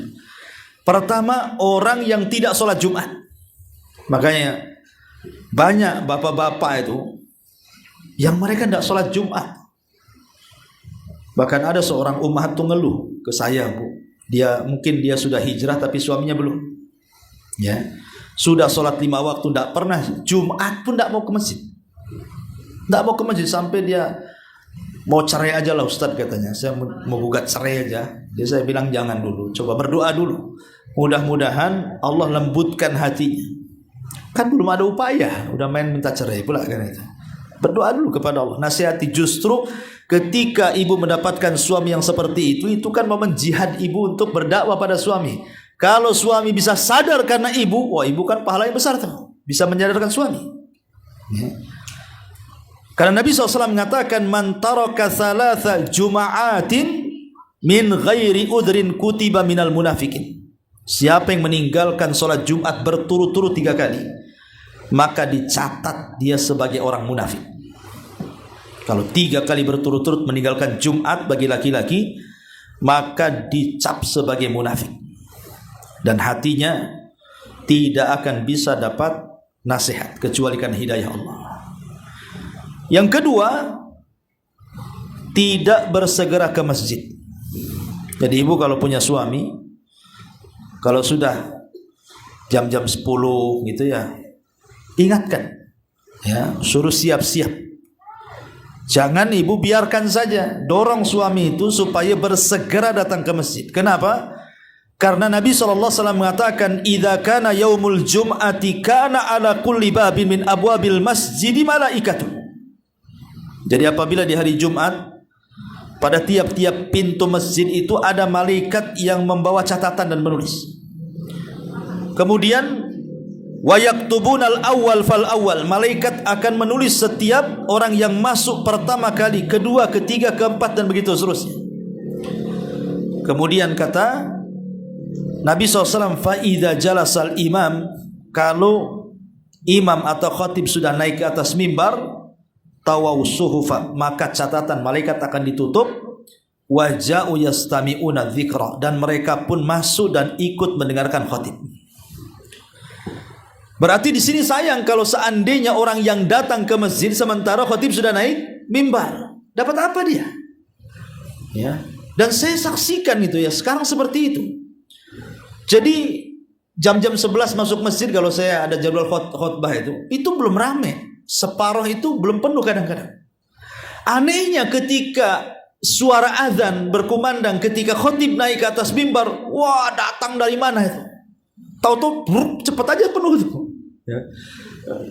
Pertama, orang yang tidak sholat Jumat. Makanya banyak bapak-bapak itu yang mereka tidak sholat Jumat. Bahkan ada seorang ummahat tuh ngeluh ke saya, Bu. Mungkin dia sudah hijrah tapi suaminya belum. Ya, sudah sholat 5 waktu, tidak pernah Jumat pun tidak mau ke masjid. Tidak mau ke masjid sampai dia mau cerai aja lah Ustaz, katanya. Saya mau gugat cerai aja. Jadi saya bilang jangan dulu, coba berdoa dulu. Mudah-mudahan Allah lembutkan hatinya. Kan belum ada upaya, udah main minta cerai pula kan itu. Berdoa dulu kepada Allah, nasihati. Justru ketika ibu mendapatkan suami yang seperti itu kan momen jihad ibu untuk berdakwah pada suami. Kalau suami bisa sadar karena ibu, wah ibu kan pahala yang besar tuh, bisa menyadarkan suami. Ya. Karena Nabi SAW mengatakan, man taraka thalatha juma'atin min ghairi udrin kutiba minal munafikin. Siapa yang meninggalkan sholat Jumat berturut-turut 3 kali, maka dicatat dia sebagai orang munafik. Kalau 3 kali berturut-turut meninggalkan Jumat bagi laki-laki, maka dicap sebagai munafik, dan hatinya tidak akan bisa dapat nasihat kecuali kan hidayah Allah. Yang kedua, tidak bersegera ke masjid. Jadi ibu kalau punya suami, kalau sudah jam-jam 10 gitu ya, ingatkan ya, suruh siap-siap. Jangan ibu biarkan saja, dorong suami itu supaya bersegera datang ke masjid. Kenapa? Karena Nabi SAW mengatakan, idza kana yaumul jum'ati kana ala kulli babin min abwabil masjidi malaikatun. Jadi apabila di hari Jumat, pada tiap-tiap pintu masjid itu ada malaikat yang membawa catatan dan menulis. Kemudian wa yaktubunal awwal fal awwal, malaikat akan menulis setiap orang yang masuk pertama kali, kedua, ketiga, keempat, dan begitu seterusnya. Kemudian kata Nabi SAW, fa'idha jalasal imam, kalau imam atau khatib sudah naik ke atas mimbar, tawaw suhufa, maka catatan malaikat akan ditutup, waja'u yastami'una dzikra, dan mereka pun masuk dan ikut mendengarkan khatib. Berarti di sini sayang kalau seandainya orang yang datang ke masjid sementara khatib sudah naik mimbar, dapat apa dia? Ya. Dan saya saksikan itu ya, sekarang seperti itu. Jadi jam-jam 11 masuk masjid kalau saya ada jadwal khutbah itu belum rame. Separuh itu belum penuh kadang-kadang. Anehnya ketika suara azan berkumandang, ketika khatib naik ke atas mimbar, wah datang dari mana itu? Tahu-tahu cepat aja penuh itu. Ya.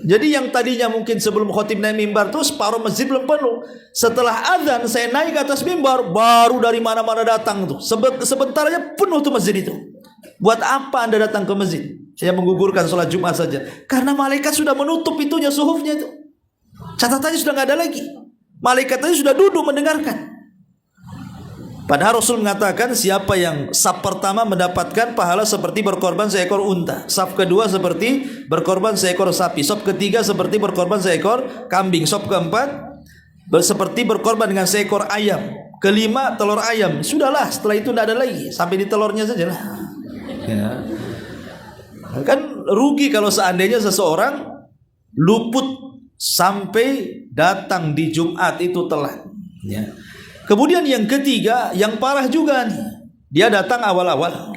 Jadi yang tadinya mungkin sebelum khatib naik mimbar tuh separuh masjid belum penuh. Setelah azan saya naik ke atas mimbar, baru dari mana-mana datang tuh. Sebentar aja penuh tuh masjid itu. Buat apa Anda datang ke masjid? Saya menggugurkan sholat Jumat saja. Karena malaikat sudah menutup itunya, suhufnya itu. Catatannya sudah nggak ada lagi. Malaikatnya sudah duduk mendengarkan. Padahal Rasul mengatakan siapa yang saf pertama mendapatkan pahala seperti berkorban seekor unta, saf kedua seperti berkorban seekor sapi, saf ketiga seperti berkorban seekor kambing, saf keempat seperti berkorban dengan seekor ayam, kelima telur ayam. Sudahlah, setelah itu tidak ada lagi, sampai di telurnya saja lah. Ya. Kan rugi kalau seandainya seseorang luput sampai datang di Jumat itu telat. Ya. Kemudian yang ketiga, yang parah juga nih, dia datang awal-awal,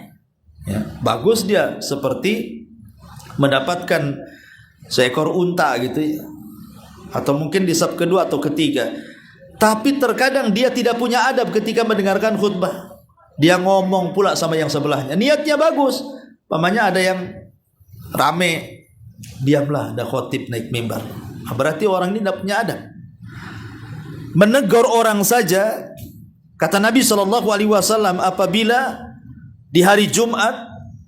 ya, bagus dia seperti mendapatkan seekor unta gitu ya, atau mungkin di saf kedua atau ketiga. Tapi terkadang dia tidak punya adab ketika mendengarkan khutbah. Dia ngomong pula sama yang sebelahnya. Niatnya bagus. Pamannya ada yang rame, diamlah, ada khatib naik mimbar. Berarti orang ini tidak punya adab. Menegur orang saja, kata Nabi SAW, apabila di hari Jumat,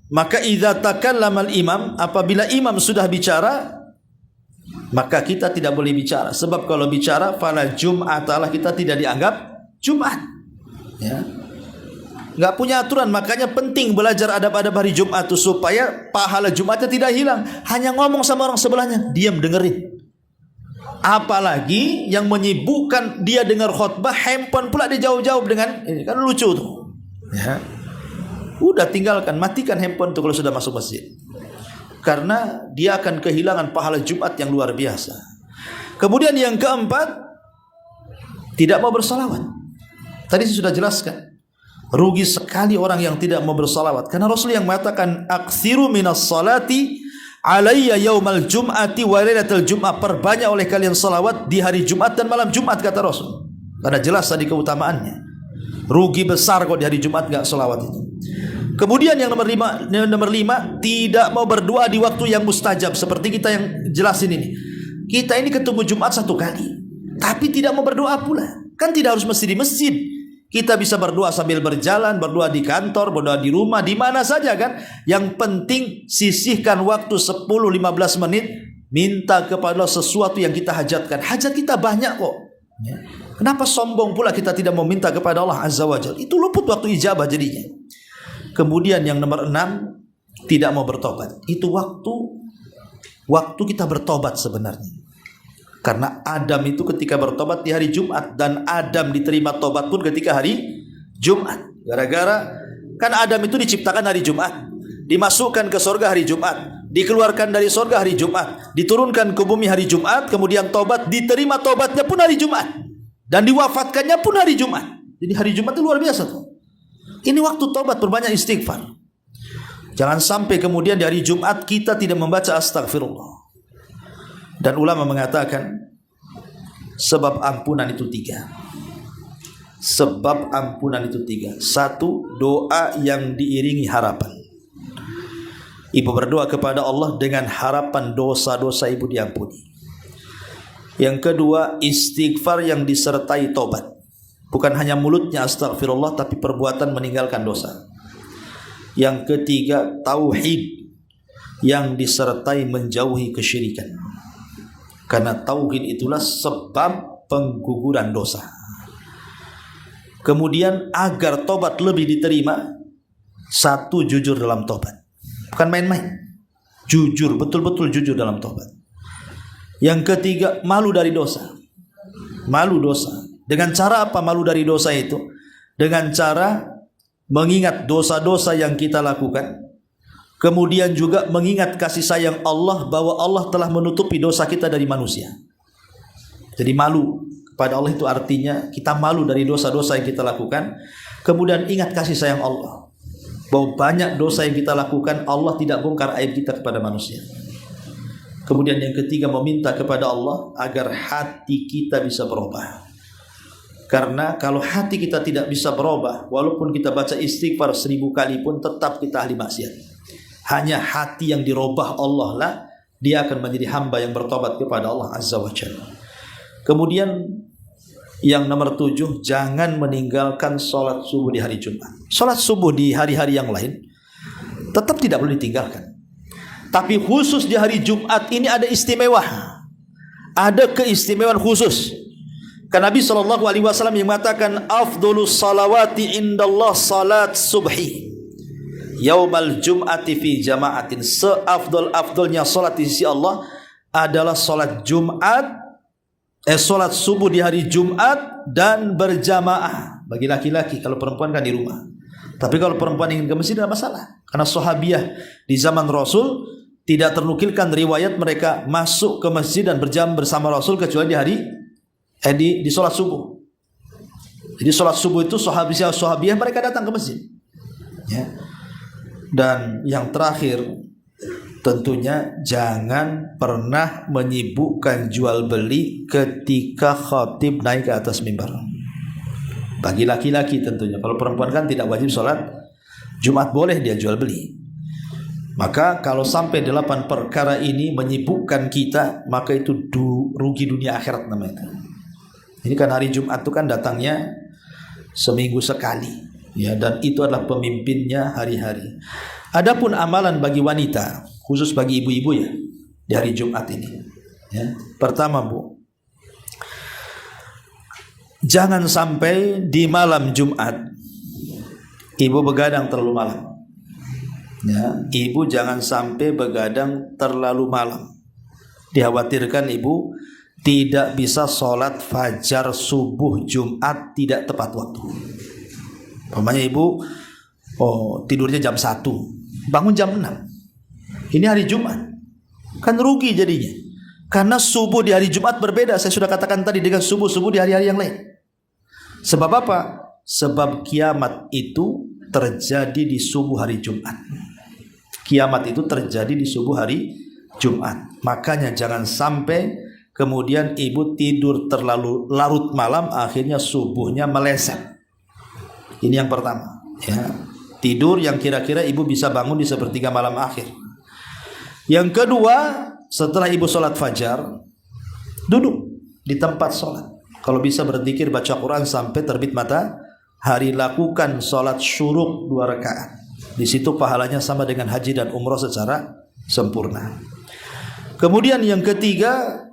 maka idza takallamal imam, apabila imam sudah bicara, maka kita tidak boleh bicara. Sebab kalau bicara, fala jum'atalah, kita tidak dianggap Jumat. Ya. Nggak punya aturan, makanya penting belajar adab-adab hari Jumat itu supaya pahala Jumatnya tidak hilang. Hanya ngomong sama orang sebelahnya, diam dengerin. Apalagi yang menyibukkan dia dengar khutbah, handphone pula dia jauh-jauh dengan ini, kan lucu tuh. Ya. Udah tinggalkan, matikan handphone tuh kalau sudah masuk masjid. Karena dia akan kehilangan pahala Jumat yang luar biasa. Kemudian yang keempat, tidak mau bersalawat. Tadi saya sudah jelaskan. Rugi sekali orang yang tidak mau bersalawat. Karena Rasul yang mengatakan, aksiru minas salati alayya yaumal jum'ati wa lailatul jum'ah, perbanyak oleh kalian salawat di hari Jumat dan malam Jumat, kata Rasul. Karena jelas tadi keutamaannya. Rugi besar kok di hari Jumat enggak salawat itu. Kemudian yang nomor lima, tidak mau berdoa di waktu yang mustajab. Seperti kita yang jelasin ini. Kita ini ketemu Jumat satu kali, tapi tidak mau berdoa pula. Kan tidak harus mesti di masjid. Kita bisa berdoa sambil berjalan, berdoa di kantor, berdoa di rumah, di mana saja kan. Yang penting sisihkan waktu 10-15 menit, minta kepada Allah sesuatu yang kita hajatkan. Hajat kita banyak kok. Ya. Kenapa sombong pula kita tidak mau minta kepada Allah Azza wa Jalla? Itu luput waktu ijabah jadinya. Kemudian yang nomor 6, tidak mau bertobat. Itu waktu kita bertobat sebenarnya. Karena Adam itu ketika bertobat di hari Jumat, dan Adam diterima tobat pun ketika hari Jumat. Gara-gara kan Adam itu diciptakan hari Jumat, dimasukkan ke surga hari Jumat, dikeluarkan dari surga hari Jumat, diturunkan ke bumi hari Jumat, kemudian tobat, diterima tobatnya pun hari Jumat, dan diwafatkannya pun hari Jumat. Jadi hari Jumat itu luar biasa tuh. Ini waktu tobat, berbanyak istighfar. Jangan sampai kemudian di hari Jumat kita tidak membaca astagfirullah. Dan ulama mengatakan sebab ampunan itu 3. sebab ampunan itu 3. 1, doa yang diiringi harapan. Ibu berdoa kepada Allah dengan harapan dosa-dosa ibu diampuni. Yang kedua, istighfar yang disertai tobat. Bukan hanya mulutnya astagfirullah, tapi perbuatan meninggalkan dosa. Yang ketiga, tauhid yang disertai menjauhi kesyirikan. Karena tauhid itulah sebab pengguguran dosa. Kemudian agar tobat lebih diterima, 1, jujur dalam tobat. Bukan main-main. Jujur, betul-betul jujur dalam tobat. Yang ketiga, malu dari dosa. Malu dosa. Dengan cara apa malu dari dosa itu? Dengan cara mengingat dosa-dosa yang kita lakukan. Kemudian juga mengingat kasih sayang Allah, bahwa Allah telah menutupi dosa kita dari manusia. Jadi malu kepada Allah itu artinya kita malu dari dosa-dosa yang kita lakukan. Kemudian ingat kasih sayang Allah, bahwa banyak dosa yang kita lakukan Allah tidak bongkar aib kita kepada manusia. Kemudian yang ketiga, meminta kepada Allah agar hati kita bisa berubah. Karena kalau hati kita tidak bisa berubah, walaupun kita baca istighfar 1000 kali pun tetap kita ahli maksiat. Hanya hati yang dirubah Allah lah, dia akan menjadi hamba yang bertobat kepada Allah Azza wa Jalla. Kemudian yang nomor 7, jangan meninggalkan sholat subuh di hari Jumat. Sholat subuh di hari-hari yang lain tetap tidak boleh ditinggalkan. Tapi khusus di hari Jumat ini ada istimewa. Ada keistimewaan khusus. Karena Nabi SAW yang mengatakan, afdolus salawati indallah salat subhi yaumal jum'ati fi jama'atin. Seafdol-afdolnya salat di sisi Allah adalah salat Jumat, salat subuh di hari Jumat dan berjamaah. Bagi laki-laki, kalau perempuan kan di rumah. Tapi kalau perempuan ingin ke masjid tidak masalah. Karena sahabiah di zaman Rasul tidak ternukilkan riwayat mereka masuk ke masjid dan berjam bersama Rasul kecuali di hari di sholat subuh. Jadi sholat subuh itu sahabiah mereka datang ke masjid. Ya. Dan yang terakhir, tentunya jangan pernah menyibukkan jual beli ketika khatib naik ke atas mimbar. Bagi laki-laki tentunya. Kalau perempuan kan tidak wajib sholat Jumat, boleh dia jual beli. Maka kalau sampai 8 perkara ini menyibukkan kita, maka itu rugi dunia akhirat namanya. Ini kan hari Jumat itu kan datangnya seminggu sekali, ya, dan itu adalah pemimpinnya hari-hari. Adapun amalan bagi wanita, khusus bagi ibu-ibu ya, di hari Jumat ini. Ya. Pertama, Bu, jangan sampai di malam Jumat ibu begadang terlalu malam. Ya, ibu jangan sampai begadang terlalu malam. Dikhawatirkan ibu tidak bisa sholat fajar subuh Jumat tidak tepat waktu. Umpamanya ibu tidurnya jam 1, bangun jam 6. Ini hari Jumat, kan rugi jadinya. Karena subuh di hari Jumat berbeda, saya sudah katakan tadi, dengan subuh-subuh di hari-hari yang lain. Sebab apa? Sebab kiamat itu terjadi di subuh hari Jumat. Kiamat itu terjadi di subuh hari Jumat. Makanya jangan sampai kemudian ibu tidur terlalu larut malam, akhirnya subuhnya meleset. Ini yang pertama, ya. Tidur yang kira-kira ibu bisa bangun di sepertiga malam akhir. Yang kedua, setelah ibu sholat fajar, duduk di tempat sholat. Kalau bisa berzikir, baca Quran sampai terbit matahari. Lakukan sholat syuruk 2 rakaat. Di situ pahalanya sama dengan haji dan umrah secara sempurna. Kemudian yang ketiga,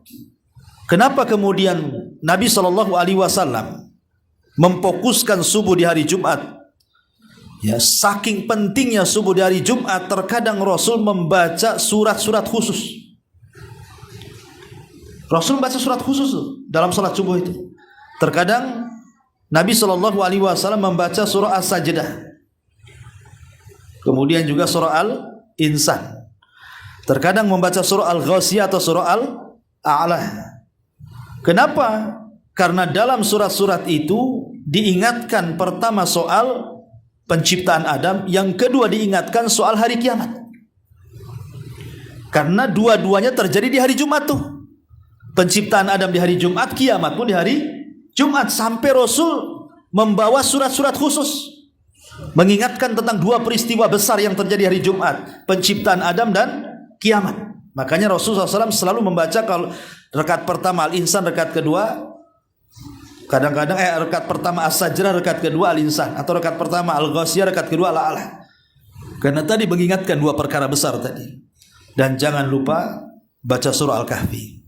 kenapa kemudian Nabi SAW memfokuskan subuh di hari Jumat? Ya, saking pentingnya subuh di hari Jumat, terkadang Rasul membaca surat-surat khusus. Rasul membaca surat khusus dalam sholat subuh itu. Terkadang Nabi SAW membaca surah As-Sajdah, kemudian juga surah Al-Insan. Terkadang membaca surah Al-Ghasiyah atau surah Al-A'la. Kenapa? Karena dalam surat-surat itu diingatkan pertama soal penciptaan Adam, yang kedua diingatkan soal hari kiamat. Karena dua-duanya terjadi di hari Jumat tuh. Penciptaan Adam di hari Jumat, kiamat pun di hari Jumat. Sampai Rasul membawa surat-surat khusus mengingatkan tentang dua peristiwa besar yang terjadi hari Jumat, penciptaan Adam dan kiamat. Makanya Rasulullah SAW selalu membaca kalau rakaat pertama Al-Insan, rakaat kedua kadang-kadang rakaat pertama As-Sajdah, rakaat kedua Al-Insan, atau rakaat pertama Al-Ghasyiyah, rakaat kedua Al-A'la. Karena tadi mengingatkan dua perkara besar tadi. Dan jangan lupa baca surah Al-Kahfi.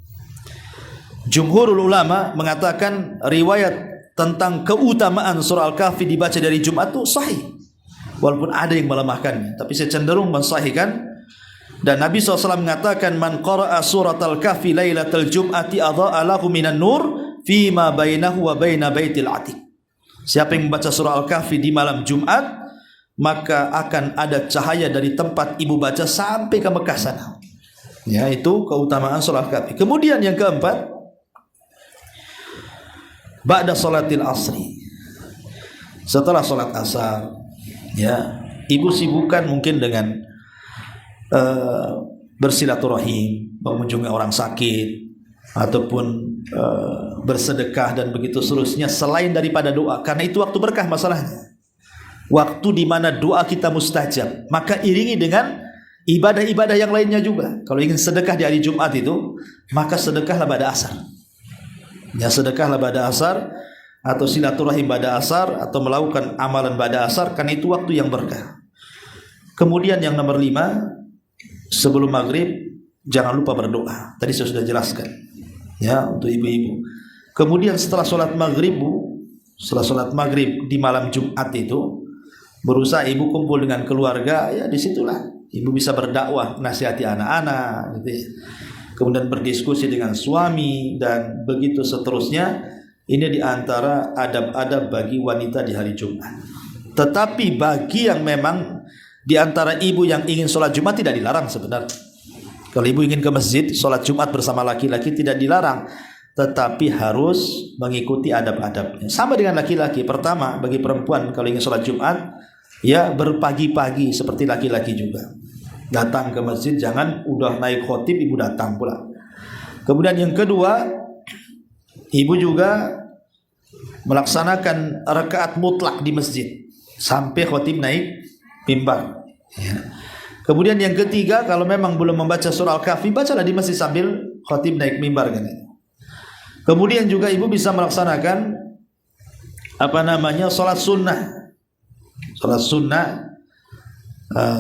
Jumhurul ulama mengatakan riwayat tentang keutamaan surah Al-Kahfi dibaca dari Jumat itu sahih. Walaupun ada yang melemahkannya, tapi saya cenderung mensahihkan. Dan Nabi SAW mengatakan, man qara'a surat Al-Kahfi lailatal jum'ati adha'a lahu minan nur fima bainahu wa baina baitil atiq. Siapa yang membaca surah Al-Kahfi di malam Jumat, maka akan ada cahaya dari tempat ibu baca sampai ke Mekah sana. Ya, itu keutamaan surah Al-Kahfi. Kemudian yang keempat, ba'da salatil asri, setelah salat asar, ya, ibu sibukkan mungkin dengan bersilaturahim, mengunjungi orang sakit, ataupun bersedekah dan begitu seterusnya, selain daripada doa, karena itu waktu berkah masalahnya, waktu di mana doa kita mustajab. Maka iringi dengan ibadah-ibadah yang lainnya juga. Kalau ingin sedekah di hari Jumat itu, maka sedekahlah pada asar. Ya, sedekahlah pada asar, atau silaturahim pada asar, atau melakukan amalan pada asar, karena itu waktu yang berkah. Kemudian yang nomor 5, sebelum maghrib jangan lupa berdoa. Tadi saya sudah jelaskan, ya, untuk ibu-ibu. Kemudian setelah sholat maghrib, setelah sholat maghrib di malam Jumat itu, berusaha ibu kumpul dengan keluarga. Ya, disitulah ibu bisa berdakwah, nasihati anak-anak, gitu ya. Kemudian berdiskusi dengan suami dan begitu seterusnya. Ini diantara adab-adab bagi wanita di hari Jumat. Tetapi bagi yang memang diantara ibu yang ingin sholat Jumat tidak dilarang sebenarnya. Kalau ibu ingin ke masjid sholat Jumat bersama laki-laki tidak dilarang, tetapi harus mengikuti adab-adabnya. Sama dengan laki-laki. Pertama, bagi perempuan kalau ingin sholat Jumat, ya berpagi-pagi seperti laki-laki juga. Datang ke masjid, jangan udah naik khotib ibu datang pula. Kemudian yang kedua, ibu juga melaksanakan rakaat mutlak di masjid sampai khotib naik mimbar. Ya. Kemudian yang ketiga, kalau memang belum membaca surah Al-Kahfi, bacalah di masjid sambil khotib naik mimbar kan. Kemudian juga ibu bisa melaksanakan sholat sunnah. Sholat sunnah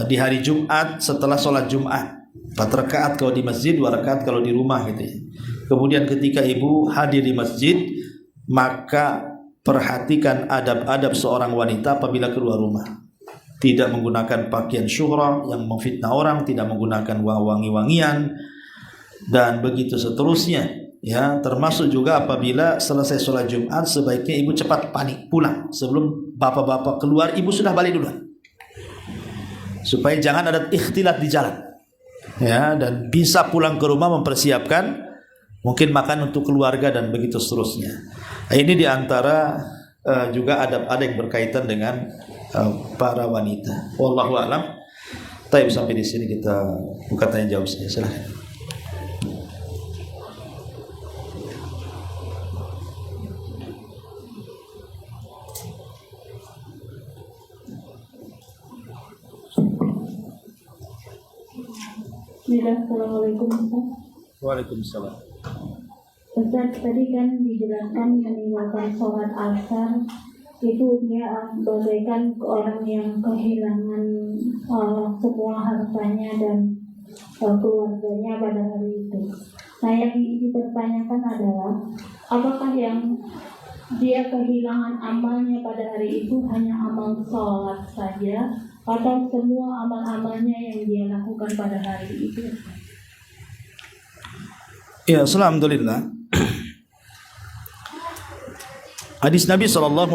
di hari Jumat setelah sholat Jumat, 4 rakaat kalau di masjid, 2 rakaat kalau di rumah gitu ya. Kemudian ketika ibu hadir di masjid, maka perhatikan adab-adab seorang wanita apabila keluar rumah. Tidak menggunakan pakaian syuhra yang memfitnah orang, tidak menggunakan wangi-wangian, dan begitu seterusnya. Ya, termasuk juga apabila selesai sholat Jumat, sebaiknya ibu cepat panik pulang sebelum bapak-bapak keluar. Ibu sudah balik duluan, supaya jangan ada ikhtilat di jalan, ya, dan bisa pulang ke rumah mempersiapkan mungkin makan untuk keluarga dan begitu seterusnya. Nah, ini diantara juga adab-adab yang berkaitan dengan para wanita. Wallahu a'lam. Baik, sampai di sini kita buka tanya jawab saja. Silakan. Assalamualaikum Ustaz. Waalaikumsalam. Ustaz, tadi kan dijelaskan meninggalkan sholat asar itu dia bagaikan orang yang kehilangan semua hartanya dan keluarganya pada hari itu. Nah, yang dipertanyakan adalah apakah yang dia kehilangan amalnya pada hari itu hanya amal sholat saja, atau semua amal-amalnya yang dia lakukan pada hari itu? Ya, alhamdulillah. Hadis Nabi SAW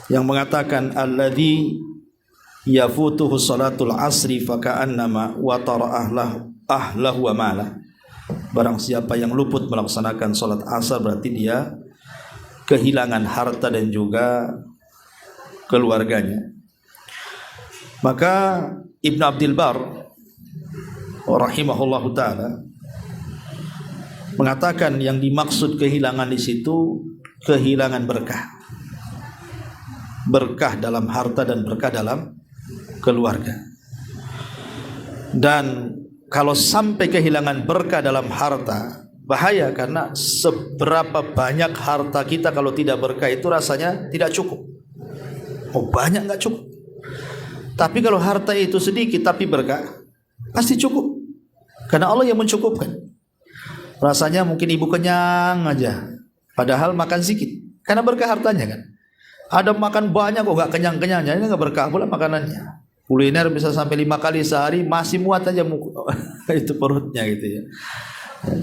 yang mengatakan alladzi yafutuhu salatul asri faka'annama watara ahlahu wa malah. Barang siapa yang luput melaksanakan salat asar berarti dia kehilangan harta dan juga keluarganya. Maka Ibn Abdul Bar rahimahullahu ta'ala mengatakan yang dimaksud kehilangan di situ kehilangan berkah. berkah dalam harta dan berkah dalam keluarga. Dan kalau sampai kehilangan berkah dalam harta, bahaya, karena seberapa banyak harta kita kalau tidak berkah itu rasanya tidak cukup. Oh, banyak nggak cukup. Tapi kalau harta itu sedikit tapi berkah, pasti cukup. Karena Allah yang mencukupkan. Rasanya mungkin ibu kenyang aja, padahal makan sedikit. Karena berkah hartanya kan. Ada makan banyak kok nggak kenyang-kenyangnya, ini nggak berkah pula makanannya. Kuliner bisa sampai 5 kali sehari masih muat aja itu perutnya gitu ya.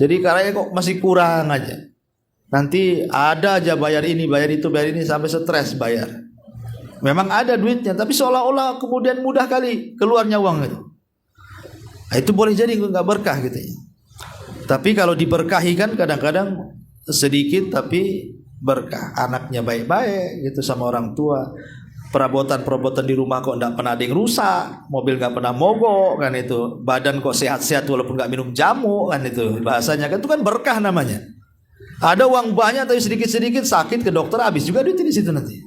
Jadi karena kok masih kurang aja. Nanti ada aja bayar ini, bayar itu, bayar ini sampai stres bayar. Memang ada duitnya, tapi seolah-olah kemudian mudah kali keluarnya uang itu. Nah, itu boleh jadi nggak berkah gitu ya. Tapi kalau diberkahi kan kadang-kadang sedikit tapi berkah. Anaknya baik-baik gitu sama orang tua. Perabotan-perabotan di rumah kok enggak pernah ada yang rusak, mobil enggak pernah mogok kan itu, badan kok sehat-sehat walaupun enggak minum jamu kan itu, bahasanya kan itu kan berkah namanya. Ada uang banyak tapi sedikit-sedikit sakit ke dokter habis juga duit di situ nanti.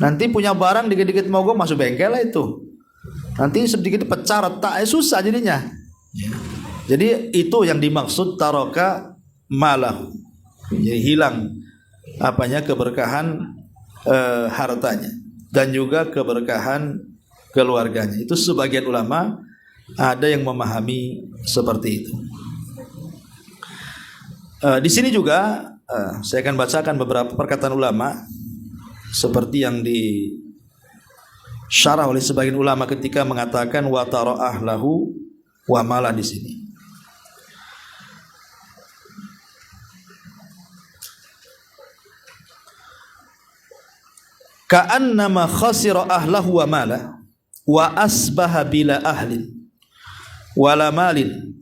Nanti punya barang dikit-dikit mogok masuk bengkel lah itu. Nanti sedikit pecah retak susah jadinya. Ya. Jadi itu yang dimaksud taroka malahu. Jadi hilang apanya keberkahan hartanya. Dan juga keberkahan keluarganya. Itu sebagian ulama ada yang memahami seperti itu. Di sini juga saya akan bacakan beberapa perkataan ulama seperti yang disyarah oleh sebagian ulama ketika mengatakan wa tara'ah lahu wa malah di sini. Ka'annama khasira ahlahu wa mala wa asbaha bila ahlin wala malin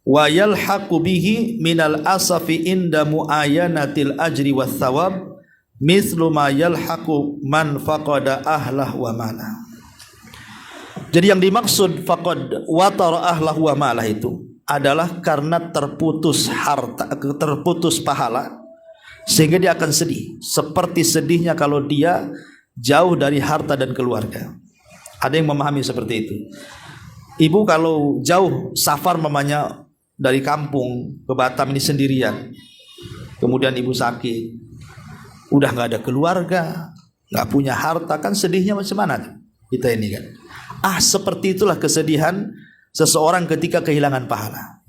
wa yalhaqu bihi minal asafi inda muayanatil ajri was thawab mithlu ma yalhaqu man faqada ahlah wa mala. Jadi yang dimaksud faqad watara ahlah wa mala itu adalah karena terputus harta, terputus pahala, sehingga dia akan sedih seperti sedihnya kalau dia jauh dari harta dan keluarga. Ada yang memahami seperti itu. Ibu kalau jauh safar mamanya dari kampung ke Batam ini sendirian, kemudian ibu sakit, udah nggak ada keluarga, nggak punya harta, kan sedihnya macam mana kita ini kan? Seperti itulah kesedihan seseorang ketika kehilangan pahala.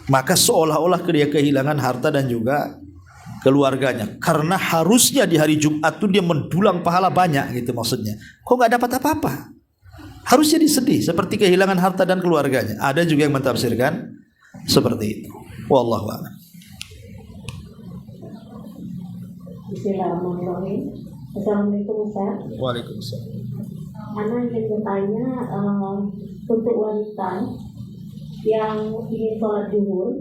Maka seolah-olah dia kehilangan harta dan juga keluarganya, karena harusnya di hari Jumat itu dia mendulang pahala banyak gitu maksudnya. Kok nggak dapat apa-apa? Harusnya disedih seperti kehilangan harta dan keluarganya. Ada juga yang mentafsirkan seperti itu. Wallahu a'lam. Bismillahirrahmanirrahim. Assalamualaikum Ustaz. Waalaikumsalam. Ana ingin bertanya untuk wanita yang ingin sholat zuhur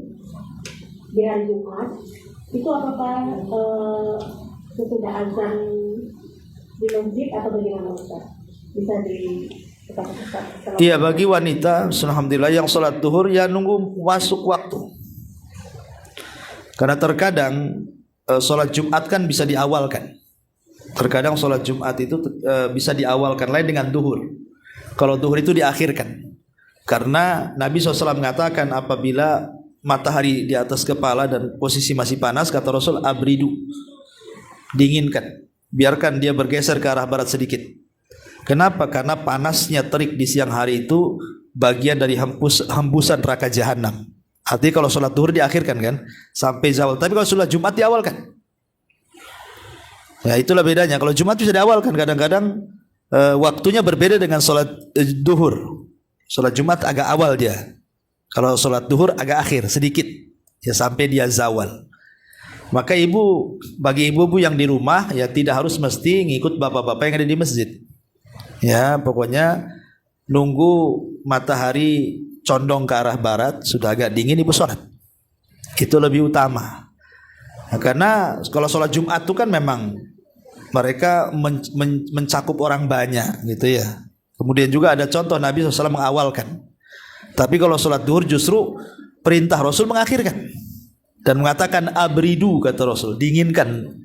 di hari Jumat, itu apakah sesudah azan di masjid atau bagaimana Ustaz? Bisa dikatakan? Iya, bagi wanita alhamdulillah yang sholat zuhur ya nunggu masuk waktu. Karena terkadang sholat Jumat kan bisa diawalkan. Terkadang sholat Jumat itu bisa diawalkan lain dengan zuhur. Kalau zuhur itu diakhirkan. Karena Nabi SAW mengatakan apabila matahari di atas kepala dan posisi masih panas, kata Rasul, abridu, dinginkan, biarkan dia bergeser ke arah barat sedikit. Kenapa? Karena panasnya terik di siang hari itu bagian dari hembusan neraka jahanam. Artinya kalau sholat zuhur diakhirkan kan sampai zawal. Tapi kalau sholat Jumat diawalkan. Ya itulah bedanya. Kalau Jumat bisa diawalkan, kadang-kadang waktunya berbeda dengan sholat zuhur. Sholat Jumat agak awal dia. Kalau sholat zuhur agak akhir sedikit, ya sampai dia zawal. Maka bagi ibu-ibu yang di rumah ya tidak harus mesti ngikut bapak-bapak yang ada di masjid. Ya pokoknya nunggu matahari condong ke arah barat, sudah agak dingin ibu sholat. Itu lebih utama. Nah, karena kalau sholat Jumat itu kan memang mereka mencakup orang banyak gitu ya. Kemudian juga ada contoh Nabi SAW mengawalkan. Tapi kalau sholat zuhur justru perintah Rasul mengakhirkan. dan mengatakan abridu, kata Rasul, dinginkan.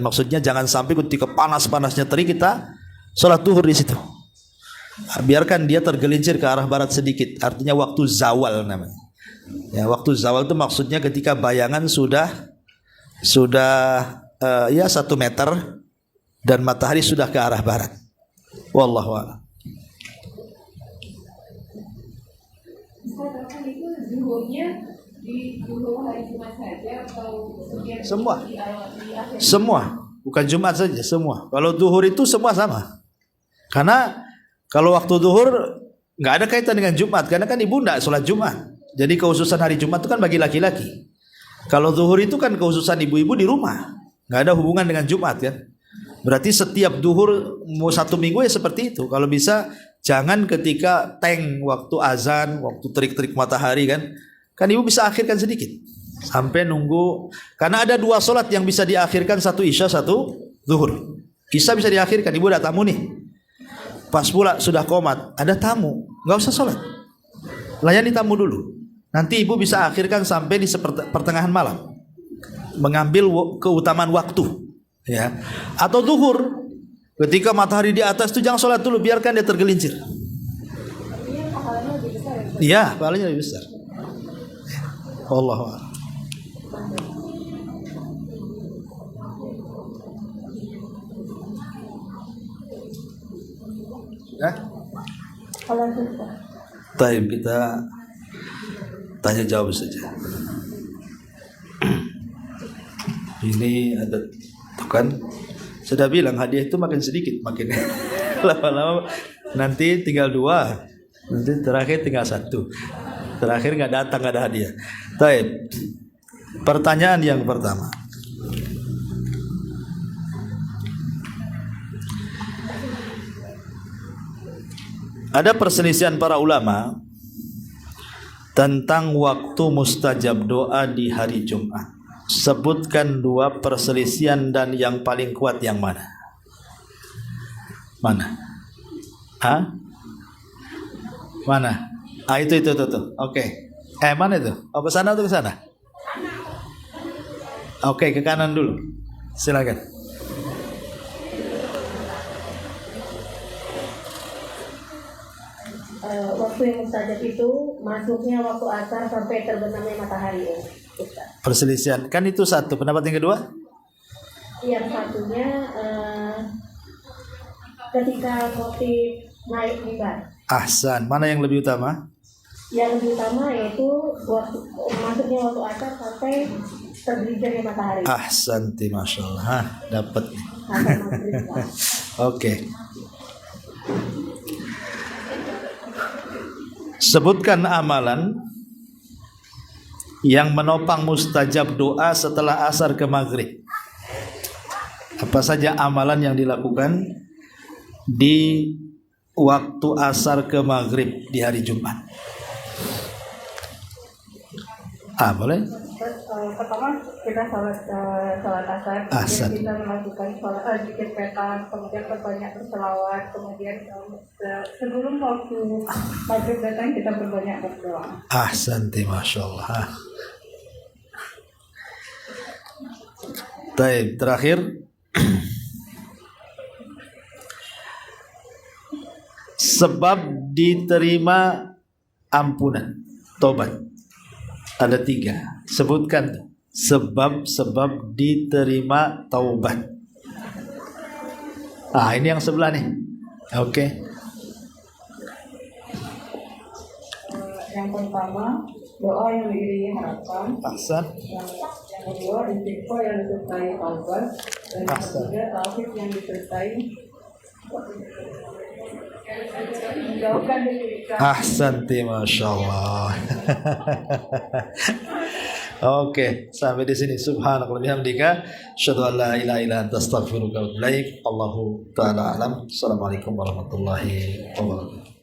Maksudnya jangan sampai ketika panas-panasnya terik kita sholat duhur di situ. Biarkan dia tergelincir ke arah barat sedikit. Artinya waktu zawal namanya. Ya, waktu zawal itu maksudnya ketika bayangan sudah 1 meter dan matahari sudah ke arah barat. Wallahu a'lam. Di dulu hari Jumat saja atau Semua, bukan Jumat saja, semua. Kalau duhur itu semua sama. Karena kalau waktu duhur nggak ada kaitan dengan Jumat, karena kan ibu nggak sholat Jumat. Jadi kekhususan hari Jumat itu kan bagi laki-laki. Kalau duhur itu kan kekhususan ibu-ibu di rumah, nggak ada hubungan dengan Jumat kan. Berarti setiap duhur mau 1 minggu ya seperti itu. Kalau bisa jangan ketika waktu azan, waktu terik-terik matahari kan. Kan ibu bisa akhirkan sedikit sampai nunggu, karena ada 2 sholat yang bisa diakhirkan, 1 isya 1 zuhur. Isya bisa diakhirkan, ibu ada tamu nih, pas pula sudah qomat ada tamu, nggak usah sholat, layani tamu dulu, nanti ibu bisa akhirkan sampai di pertengahan malam, mengambil keutamaan waktu ya. Atau zuhur ketika matahari di atas itu jangan sholat dulu, biarkan dia tergelincir. Iya, pahalanya lebih besar. Allah. Taib, kita tanya jawab saja. Ini ada tuh kan, sudah bilang hadiah itu makin sedikit, makin lama-lama nanti tinggal 2, nanti terakhir tinggal 1. Terakhir nggak datang, nggak ada hadiah. Baik. Pertanyaan yang pertama. Ada perselisihan para ulama tentang waktu mustajab doa di hari Jumat. Sebutkan 2 perselisihan dan yang paling kuat yang mana? Mana? Mana? Itu. Oke. Mana itu? Ke sana atau ke sana? Oke, ke kanan dulu. Silakan. Waktu yang mustajab itu masuknya waktu asar sampai terbenamnya matahari ya, Ustaz. Perselisihan. Kan itu 1. Pendapat yang kedua? Yang satunya ketika khotib naik mimbar. Ahsan. Mana yang lebih utama? Yang lebih utama yaitu masuknya waktu asar sampai tergelincirnya matahari. Ahsanti, masya Allah. Dapat. Oke. Sebutkan amalan yang menopang mustajab doa setelah asar ke maghrib. Apa saja amalan yang dilakukan di waktu asar ke maghrib di hari Jumat? Boleh? Pertama kita sholat asar, kemudian kita melakukan sholat zikir petak, kemudian berbanyak berselawat, kemudian sebelum waktu maghrib datang kita berbanyak berdoa. Ahsanti, masya Allah. Baik, terakhir. Sebab diterima ampunan, tobat. Ada 3. Sebutkan sebab diterima taubat. Ini yang sebelah nih. Oke. Yang pertama, doa yang diiringi harapan. Ahsan. Yang kedua, istighfar yang disertai taubat. Dan yang ketiga, tauhid yang disertai Ahsanti, masya Allah. Oke, sampai di sini. Subhanallah wa bihamdika, asyhadu an la ilaha illa anta, astaghfiruka wa atubu ilaik. Allahu ta'ala alam. Assalamualaikum warahmatullahi wabarakatuh.